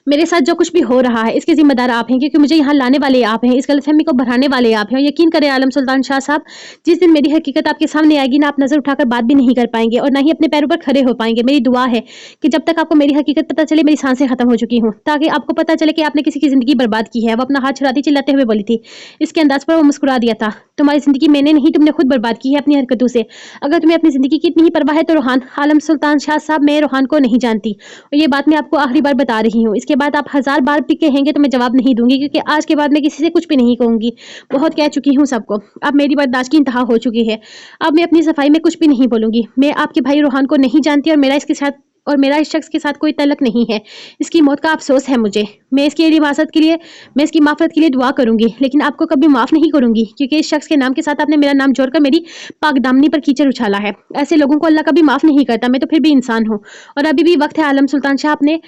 मेरे साथ जो कुछ भी हो रहा है इसके ज़िम्मेदार आप हैं, क्योंकि मुझे यहाँ लाने वाले आप हैं, इस गलतफ़हमी को बढ़ाने वाले आप हैं। और यकीन करें आलम सुल्तान शाह साहब, जिस दिन मेरी हकीकत आपके सामने आएगी ना, आप नज़र उठाकर बात भी नहीं कर पाएँगे और ना ही अपने पैरों पर खड़े हो पाएँगे। मेरी दुआ है कि जब तक आपको मेरी हकीकत पता चले मेरी सांसें खत्म हो चुकी हों, ताकि आपको पता चले कि आपने किसी की ज़िंदगी बर्बाद की है। वो अपना हाथ छुड़ाती चिल्लाते हुए बोली थी। इसके अंदाज़ पर वो मुस्कुरा दिया था। तुम्हारी ज़िंदगी मैंने नहीं, तुमने खुद बर्बाद की है अपनी हरकतों से। अगर तुम्हें अपनी ज़िंदगी की इतनी ही परवाह है तो रोहान, आलम सुल्तान शाह साहब, मैं रोहान को नहीं जानती और ये बात मैं आपको आखिरी बार बता रही हूँ। इसके बाद आप 1000 बार भी कहेंगे तो मैं जवाब नहीं दूँगी, क्योंकि आज के बाद मैं किसी से कुछ भी नहीं कहूँगी। बहुत कह चुकी हूँ सबको। अब मेरी बर्दाश्त की इंतहा हो चुकी है। अब मैं अपनी सफाई में कुछ भी नहीं बोलूँगी। मैं आपके भाई रोहान को नहीं जानती और मेरा इस शख्स के साथ कोई तल्लक नहीं है। इसकी मौत का अफ़सोस है मुझे। मैं इसकी माफ़रत के लिए दुआ करूँगी, लेकिन आपको कभी माफ़ नहीं करूँगी, क्योंकि इस शख्स के नाम के साथ आपने मेरा नाम जोड़कर मेरी पाक दामनी पर कीचड़ उछाला है। ऐसे लोगों को अल्लाह कभी माफ़ नहीं करता। मैं तो फिर भी इंसान हूँ और अभी भी वक़्त है आलम सुल्तान शाह, अपने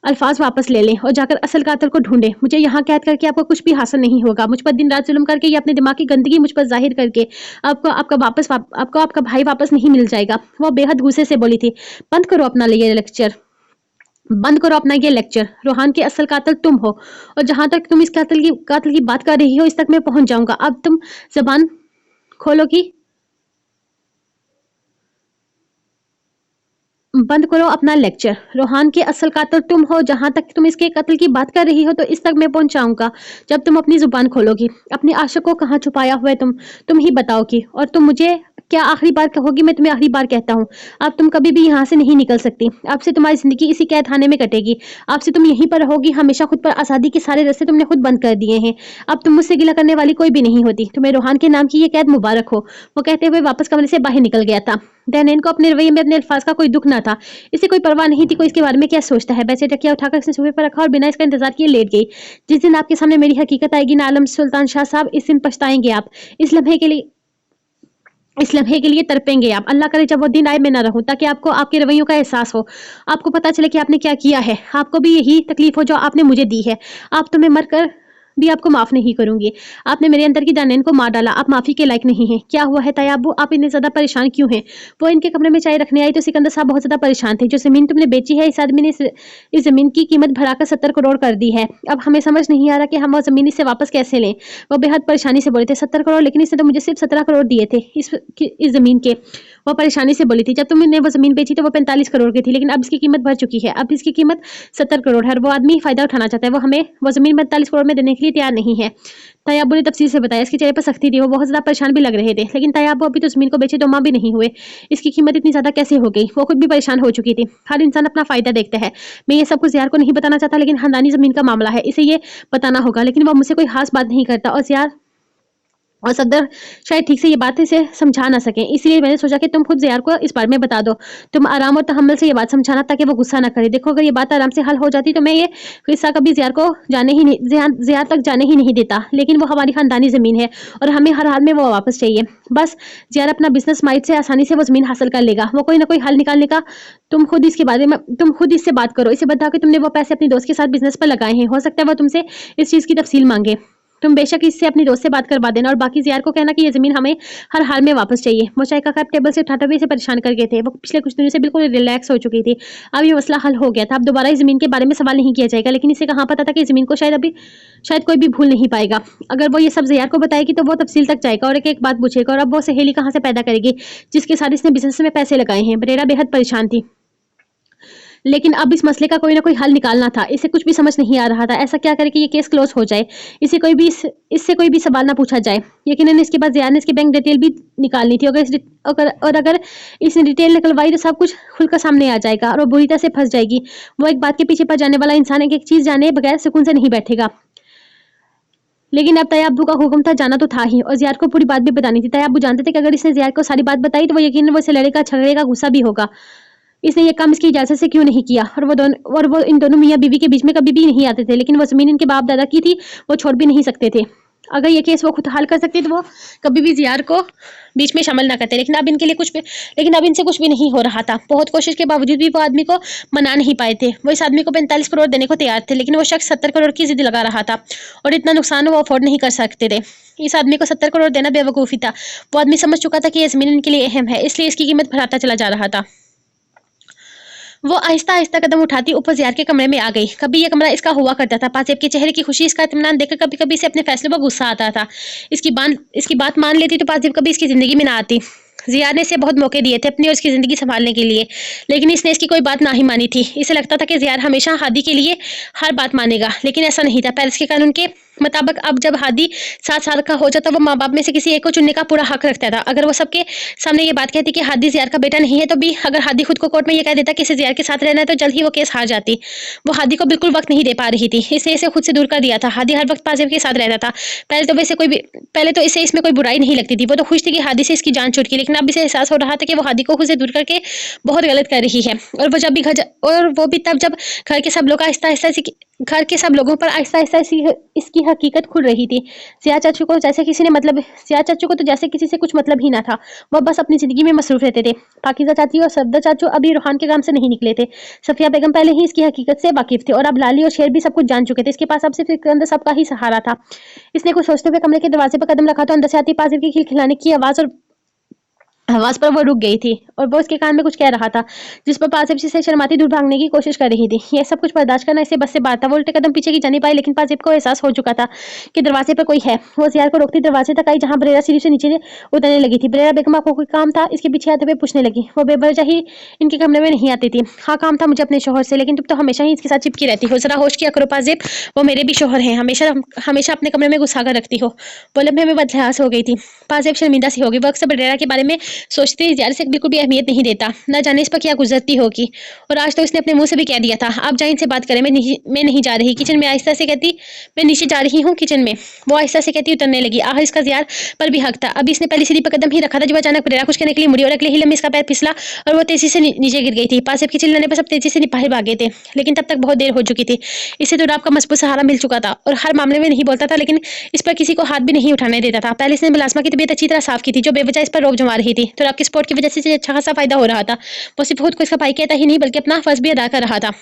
अल्फाज वापस ले लें और जाकर असल कातिल को ढूंढें। मुझे यहाँ कैद करके आपको कुछ भी हासिल नहीं होगा। मुझ पर दिन रात जुल्म करके या अपने दिमाग की गंदगी मुझ पर जाहिर करके आपको आपका भाई वापस नहीं मिल जाएगा। वो बेहद गुस्से से बोली थी। बंद करो अपना ये लेक्चर। रोहान के असल कातिल तुम हो और जहां तक तुम इस कातिल की बात कर रही हो, इस तक मैं पहुंच जाऊंगा। अब तुम जबान खोलोगी? बंद करो अपना लेक्चर। रोहान के असल कातिल तुम हो। जहां तक तुम इसके कत्ल की बात कर रही हो, तो इस तक मैं पहुंचाऊंगा जब तुम अपनी जुबान खोलोगी। अपने आशिक को कहाँ छुपाया हुआ है तुम ही बताओगी। और तुम मुझे क्या आखिरी बार कहोगी? मैं तुम्हें आखिरी बार कहता हूँ, अब तुम कभी भी यहाँ से नहीं निकल सकती। अब से तुम्हारी जिंदगी इसी कैद खाने में कटेगी। अब से तुम यहीं पर रहोगी हमेशा। खुद पर आज़ादी के सारे रास्ते तुमने खुद बंद कर दिए हैं। अब तुम मुझसे गिला करने वाली कोई भी नहीं होती। तुम्हें रोहान के नाम की ये कैद मुबारक हो। वो कहते हुए वापस कमरे से बाहर निकल गया था। डैनियल को अपने रवैये में अपने अल्फाज का कोई दुख ना था। इसे कोई परवाह नहीं थी कोई इसके बारे में क्या सोचता है। वैसे टकिया उठाकर उसने सोफे पर रखा और बिना इसका इंतजार किए लेट गई। जिस दिन आपके सामने मेरी हकीकत आएगी ना आलम सुल्तान शाह साहब, इस दिन पछताएंगे आप। इस लम्हे के लिए तरपेंगे आप। अल्लाह करे जब वो दिन आए मैं ना रहूं, ताकि आपको आपके रवैयों का एहसास हो। आपको पता चले कि आपने क्या किया है। आपको भी यही तकलीफ हो जो आपने मुझे दी है। आप तो मैं मर कर भी आपको माफ नहीं करूंगी। आपने मेरे अंदर की दानैन को मार डाला। आप माफी के लायक नहीं हैं। क्या हुआ है तायाबू? आप इतने ज्यादा परेशान क्यों हैं? वो इनके कमरे में चाय रखने आई तो सिकंदर साहब बहुत ज्यादा परेशान थे। जो जमीन तुमने बेची है, इस आदमी ने इस जमीन की कीमत बढ़ाकर 70 करोड़ कर दी है। अब हमें समझ नहीं आ रहा कि हम वो जमीन इससे वापस कैसे लें। वो बेहद परेशानी से बोले थे। 70 करोड़? लेकिन इसने तो मुझे सिर्फ 17 करोड़ दिए थे इस जमीन के। वो परेशानी से बोली थी। जब तुमने वो जमीन बेची तो वो 45 करोड़ की थी, लेकिन अब इसकी कीमत बढ़ चुकी है। अब इसकी कीमत 70 करोड़ है और वो आदमी फायदा उठाना चाहता है। वो हमें वो जमीन 45 करोड़ में देने के लिए तैयार नहीं है। तायाबू ने तफसील से बताया। इसके चेहरे पर सख्ती थी। वो बहुत ज्यादा परेशान भी लग रहे थे। लेकिन तायाबू अभी तो जमीन को बेचे 2 माह भी नहीं हुए। इसकी कीमत इतनी ज्यादा कैसे हो गई? वो खुद भी परेशान हो चुकी थी। हर इंसान अपना फायदा देखता है। मैं ये सब कुछ ज़ियार को नहीं बताना चाहता, लेकिन खानदानी जमीन का मामला है, इसे ये बताना होगा। लेकिन वो मुझसे कोई खास बात नहीं करता और सदर शायद ठीक से ये बात इसे समझा ना सके। इसलिए मैंने सोचा कि तुम खुद ज़ियार को इस बारे में बता दो। तुम आराम और तहम्मुल से ये बात समझाना, ताकि वो गुस्सा ना करे। देखो, अगर ये बात आराम से हल हो जाती तो मैं ये किस्सा कभी ज़ियार तक जाने ही नहीं देता। लेकिन वो हमारी खानदानी ज़मीन है और हमें हर हाल में वो वापस चाहिए। बस ज़ियार अपना बिजनेस माइंड से आसानी से वो ज़मीन हासिल कर लेगा। वो कोई ना कोई हल निकालने का तुम खुद इससे बात करो। इसे बताओ कि तुमने वो पैसे अपनी दोस्त के साथ बिजनेस पर लगाए हैं। हो सकता है वो तुमसे इस चीज़ की तफसील मांगे। तुम बेशक इससे अपनी दोस्त से बात करवा देना और बाकी ज़ियार को कहना कि ये ज़मीन हमें हर हाल में वापस चाहिए। वो चाय का कप टेबल से उठाते हुए इसे परेशान कर गए थे। वो पिछले कुछ दिनों से बिल्कुल रिलैक्स हो चुकी थी। अब ये मसला हल हो गया था। अब दोबारा इस ज़मीन के बारे में सवाल नहीं किया जाएगा। लेकिन इसे कहाँ पता था कि इस ज़मीन को शायद कोई भी भूल नहीं पाएगा। अगर वो ये सब ज़ियार को बताएगी तो वो तफसील तक जाएगा और एक बात पूछेगा। और अब वो सहेली कहाँ से पैदा करेगी जिसके साथ इसने बिजनेस में पैसे लगाए हैं? बरेरा बेहद परेशान थी। लेकिन अब इस मसले का कोई ना कोई हल निकालना था। इसे कुछ भी समझ नहीं आ रहा था। ऐसा क्या करे कि ये केस क्लोज हो जाए, इससे कोई भी सवाल ना पूछा जाए। यकीनन इसके बाद ज़ियार ने इसकी बैंक डिटेल भी निकालनी थी। अगर इसने डिटेल निकलवाई तो सब कुछ खुलकर सामने आ जाएगा और वो बुरी तरह से फंस जाएगी। वो एक बात के पीछे पड़ जाने वाला इंसान एक चीज़ जाने बगैर सुकून से नहीं बैठेगा। लेकिन अब तायाबू का हुक्म था, जाना तो था ही, और ज़ियार को पूरी बात भी बतानी थी। तायाबू जानते थे कि अगर इसने ज़ियार को सारी बात बताई तो वो यकीनन वो इसे लड़ेगा, झगड़ेगा, गुस्सा भी होगा। इसने ये काम इसकी इजाज़त से क्यों नहीं किया? और वो इन दोनों मियाँ बीवी के बीच में कभी भी नहीं आते थे। लेकिन वो ज़मीन इनके बाप दादा की थी, वो छोड़ भी नहीं सकते थे। अगर ये केस वो खुद हल कर सकते तो वो कभी भी ज़ियार को बीच में शामिल ना करते। लेकिन अब इनसे कुछ भी नहीं हो रहा था। बहुत कोशिश के बावजूद भी वो आदमी को मना नहीं पाए थे। वो इस आदमी को 45 करोड़ देने को तैयार थे, लेकिन वो शख्स 70 करोड़ की जिद लगा रहा था और इतना नुकसान वो अफोर्ड नहीं कर सकते थे। इस आदमी को 70 करोड़ देना बेवकूफ़ी था। वो आदमी समझ चुका था कि ये ज़मीन इनके लिए अहम है, इसलिए इसकी कीमत बढ़ाता चला जा रहा था। वो आहिस्ता आहिस्ता कदम उठाती ऊपर ज़ियार के कमरे में आ गई। कभी ये कमरा इसका हुआ करता था। पासेब के चेहरे की खुशी, इसका इत्मीनान देखकर कभी कभी इसे अपने फैसले पर गुस्सा आता था। इसकी बात मान लेती तो पासेब कभी इसकी ज़िंदगी में ना आती। ज़िया ने इसे बहुत मौके दिए थे अपनी और इसकी ज़िंदगी संभालने के लिए, लेकिन इसने इसकी कोई बात ना ही मानी थी। इसे लगता था कि ज़िया हमेशा हादी के लिए हर बात मानेगा, लेकिन ऐसा नहीं था। पेरिस के कानून के मुताबिक अब जब हादी 7 साल का हो जाता, वो माँ बाप में से किसी एक को चुनने का पूरा हक रखता था। अगर वो सबके सामने ये बात कहती कि हादी ज़ियार का बेटा नहीं है, तो भी अगर हादी खुद को कोर्ट में ये कह देता कि इसे ज़ियार के साथ रहना है, तो जल्द ही वो केस हार जाती। वो हादी को बिल्कुल वक्त नहीं दे पा रही थी, इसलिए इसे खुद से दूर कर दिया था। हादी हर वक्त पाजिब के साथ रहता था। पहले तो इसे इसमें कोई बुराई नहीं लगती थी। वो तो खुश थी कि हादी से इसकी जान छूट गई, लेकिन अब इसे एहसास हो रहा था कि वो हादी को खुद से दूर करके बहुत गलत कर रही है। और वो भी तब जब घर के सब लोग आहिस्ता आहिस्ता घर के सब लोगों पर आहिस्ता आहिस्ता इसकी हकीकत खुल रही थी। ज़िया चाचू को तो जैसे किसी से कुछ मतलब ही ना था। वो बस अपनी ज़िंदगी में मसरूफ रहते थे। पाकिज़ा चाची और सफदर चाचू अभी रूहान के काम से नहीं निकले थे। सफिया बेगम पहले ही इसकी हकीकत से वाकिफ थे, और अब लाली और शेर भी सब कुछ जान चुके थे। इसके पास अब सिर्फ सिकंदर सबका ही सहारा था। इसने कुछ सोचते हुए कमरे के दरवाजे पर कदम रखा तो अंदर से आती पासिब की खिलखिलाने की आवाज पर वो रुक गई थी, और वो उसके कान में कुछ कह रहा था, जिस पर पासिब से शर्माती दूर भागने की कोशिश कर रही थी। यह सब कुछ बर्दाश्त करना इसे बस से बात था। वो उल्टे कदम पीछे की जाने पाई, लेकिन पासिब को एहसास हो चुका था कि दरवाजे पर कोई है। वो ज़ियार को रोकती दरवाजे तक आई, जहां बरेरा सीढ़ी से नीचे उतरने लगी थी। बरेरा बेगम को कोई काम था, इसके पीछे आते हुए पूछने लगी। वो बेवजह ही इनके कमरे में नहीं आती थी। हाँ, काम था मुझे अपने शोहर से, लेकिन तुम तो हमेशा ही इसके साथ चिपकी रहती हो। जरा होश किया करो पासिब, वो मेरे भी शोहर हैं। हमेशा हमेशा अपने कमरे में घुसा कर रखती हो। वो लम्हे में बदहवास हो गई थी। पासिब शर्मिंदा सी होगी। वो अक्सर बरेरा के बारे में सोचती ज़ियार से बिल्कुल भी अहमियत नहीं देता, न जाने इस पर क्या गुजरती होगी। और आज तो इसने अपने मुंह से भी कह दिया था, आप जाए इनसे बात करें, मैं नहीं जा रही। किचन में आहिस्ता से कहती, मैं नीचे जा रही हूँ किचन में। वो आहिस्ता से कहती उतरने लगी। आखिर इसका ज़ियार पर भी हक था। अभी इसने पहली सीढ़ी पर कदम ही रखा था जब अचानक बरेरा कुछ करने के लिए मुड़ी, और अगले ही लम्हे इसका पैर फिसला और वो तेजी से नीचे गिर गई थी। पासिब के चिल्लाने पर सब तेजी से बाहर भागे थे, लेकिन तब तक बहुत देर हो चुकी थी। इसे तो रात का मजबूत सहारा मिल चुका था, और हर मामले में नहीं बोलता था, लेकिन इस पर किसी को हाथ भी नहीं उठाने देता था। पहले इसने मुलाजमा की तबीयत अच्छी तरह साफ की थी, जो बेवजह इस पर रोब जमा रही थी। तो रात के स्पोर्ट की वजह से अच्छा खासा फायदा हो रहा था। वो सिर्फ खुद को इसका भाई कहता ही नहीं, बल्कि अपना फर्ज भी अदा कर रहा था।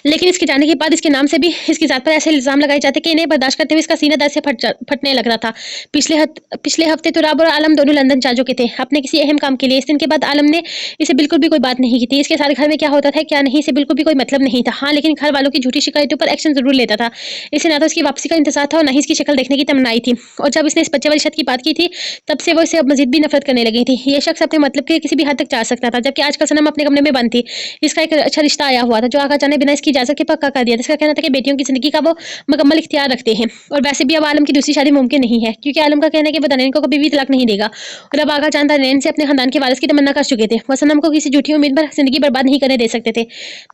लेकिन इसके जाने के बाद इसके नाम से भी इसकी जात पर ऐसे इल्जाम लगाए जाते कि इन्हें बर्दाश्त करते हुए इसका सीना दर्द से फटने लग रहा था। पिछले हफ्ते तो राब और आलम दोनों लंदन जा चुके थे अपने किसी अहम काम के लिए। इस दिन के बाद आलम ने इसे बिल्कुल भी कोई बात नहीं की थी। इसके सारे घर में क्या होता था क्या नहीं, इसे बिल्कुल भी कोई मतलब नहीं था। हाँ, लेकिन घर वालों की झूठी शिकायतों पर एक्शन जरूर लेता था। इसे ना तो इसकी वापसी का इंतजार था, और ना ही इसकी शक्ल देखने की तमन्नाई थी। और जब इसने इस बच्चे वाली शर्त की बात की थी, तब से वो इसे अब मजीद भी नफरत करने लगी थी। ये शख्स अपने मतलब के किसी भी हद तक जा सकता था, जबकि आजकल सनम अपने कमरे में बंद थी। इसका एक अच्छा रिश्ता आया हुआ था, जो आगा जाने बिना इसकी इजाजत के पक्का कर दिया। इसका कहना था कि बेटियों की जिंदगी का वो मुकम्मल इख्तियार रखते हैं, और वैसे भी अब आलम की दूसरी शादी मुमकिन नहीं है, क्योंकि आलम का कहना है कि वो दनैन को कभी भी तलाक नहीं देगा। और अब आगा जान दनैन से अपने खानदान के वारिस की तमन्ना कर चुके थे। वो सनम को किसी झूठी उम्मीद पर जिंदगी बर्बाद नहीं करने दे सकते थे।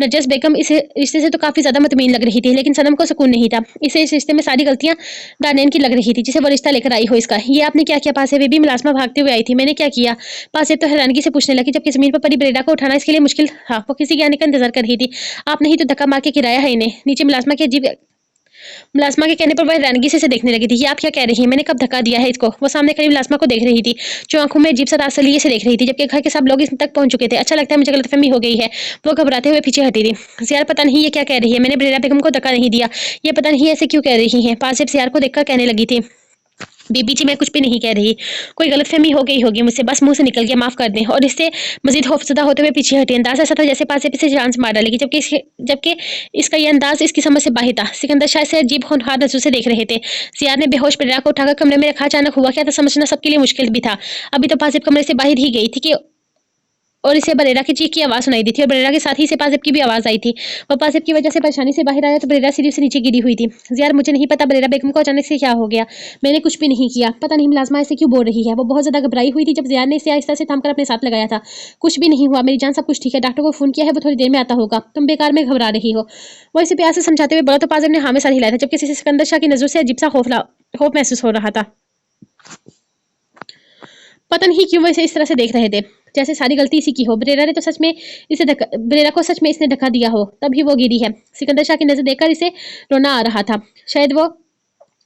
नरजस बेगम इस रिश्ते से तो काफी ज्यादा मुतमईन लग रही थी, लेकिन सनम को सुकून नहीं था। इसे इस रिश्ते में सारी गलतियां दानैन की लग रही थी, जिसे वो रिश्ता लेकर आई हो। इसका ये आपने क्या किया? पास से भी मुलाजमा भागते हुए आई थी। मैंने क्या किया? पास से तो हैरानगी से पूछने लगी, जबकि जमीन पर पड़ी बरेरा को उठाना इसके लिए मुश्किल था। वो किसी के आने का इंतजार कर रही थी। आपने ही तो धक्का मार के गिराया है इन्हें नीचे। मुलाजमा के कहने पर वह हैरानगी से देखने लगी थी। ये आप क्या कह रही हैं? मैंने कब धक्का दिया है इसको? वो सामने खड़ी मुलाजमा को देख रही थी, जो आंखों में अजीब सा तासली से देख रही थी, जबकि घर के सब लोग इस तक पहुंच चुके थे। अच्छा लगता है, मुझे गलतफहमी हो गई है। वो घबराते हुए पीछे हटी थी। ज़ियार, पता नहीं ये क्या कह रही है। मैंने बरेरा बेगम को धक्का नहीं दिया। ये पता नहीं ऐसे क्यों कह रही है। पास ज़ियार को देखकर कहने लगी थी, बीबी जी मैं कुछ भी नहीं कह रही, कोई गलतफहमी हो गई होगी मुझसे, बस मुंह से निकल गया, माफ कर दें। और इससे मजीद खौफजदा होते हुए पीछे हटी। अंदाज ऐसा था जैसे पास से जान से मार डालेगी, जबकि इसका ये अंदाज इसकी समझ से बाहर था। सिकंदर शायद से अजीब होनहार नजरों से देख रहे थे। ज़ियार ने बेहोश बरेरा को उठाकर कमरे में रखा। अचानक हुआ क्या था समझना सबके लिए मुश्किल भी था। अभी तो पासिब कमरे से बाहर ही गई थी कि और इसे बरेरा की चीख की आवाज सुनाई दी थी, और बरेरा के साथ ही इसे पासिब की भी आवाज आई थी। वो पासिब की वजह से परेशानी से बाहर आया तो बरेरा सीढ़ी से नीचे गिरी हुई थी। ज़ियार, मुझे नहीं पता बरेरा बेगम को अचानक से क्या हो गया। मैंने कुछ भी नहीं किया। पता नहीं मुलाजमा ऐसे क्यों बोल रही है। वो बहुत ज्यादा घबराई हुई थी जब ज़ियार ने इसे आहिस्ता से थामकर अपने साथ लगाया था। कुछ भी नहीं हुआ मेरी जान, सब कुछ ठीक है। डॉक्टर को फोन किया है, वो थोड़ी देर में आता होगा। तुम बेकार में घबरा रही हो। वो इसे प्यार से समझाते हुए बोला तो पासिब ने हाँ में सर हिलाया था, जबकि इसे सिकंदर शाह की नजरों से अजीब सा खौफ महसूस हो रहा था। पता नहीं क्यों वो इसे इस तरह से देख रहे थे, जैसे सारी गलती इसी की हो। बरेरा को सच में इसने धक्का दिया हो, तभी वो गिरी है। सिकंदर शाह की नजर देखकर इसे रोना आ रहा था। शायद वो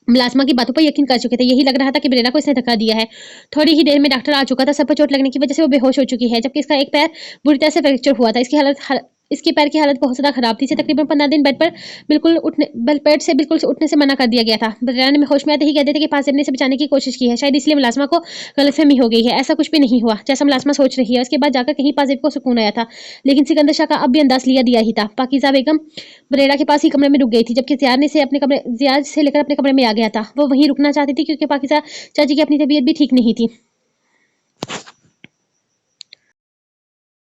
मुलाजमा की बातों पर यकीन कर चुके थे। यही लग रहा था कि बरेरा को इसने धक्का दिया है। थोड़ी ही देर में डॉक्टर आ चुका था। सब पर चोट लगने की वजह से वो बेहोश हो चुकी है, जबकि इसका एक पैर बुरी तरह से फ्रैक्चर हुआ था। इसकी हालत اس کے پیر کی حالت بہت زیادہ خراب تھی. اسے تقریباً 15 دن بیڈ سے بالکل اٹھنے سے منع کر دیا گیا تھا. بریرا نے ہوش میں آتے ہی کہہ دیتے کہ پاسی نے اسے بچانے کی کوشش کی ہے. شاید اس لیے ملازمہ کو غلط فہمی ہو گئی ہے. ایسا کچھ بھی نہیں ہوا جیسا ملازمہ سوچ رہی ہے. اس کے بعد جا کر کہیں پاسی کو سکون آیا تھا. لیکن سکندر شاہ کا اب بھی انداز دیا ہی تھا. پاکیزہ بیگم بریرا کے پاس ہی کمرے میں رک گئی تھی جبکہ زیاد سے لے کر اپنے کمرے میں آ گیا تھا. وہ وہیں رکنا چاہتی تھی کیونکہ پاکیزہ چاچی کی اپنی طبیعت بھی ٹھیک نہیں تھی.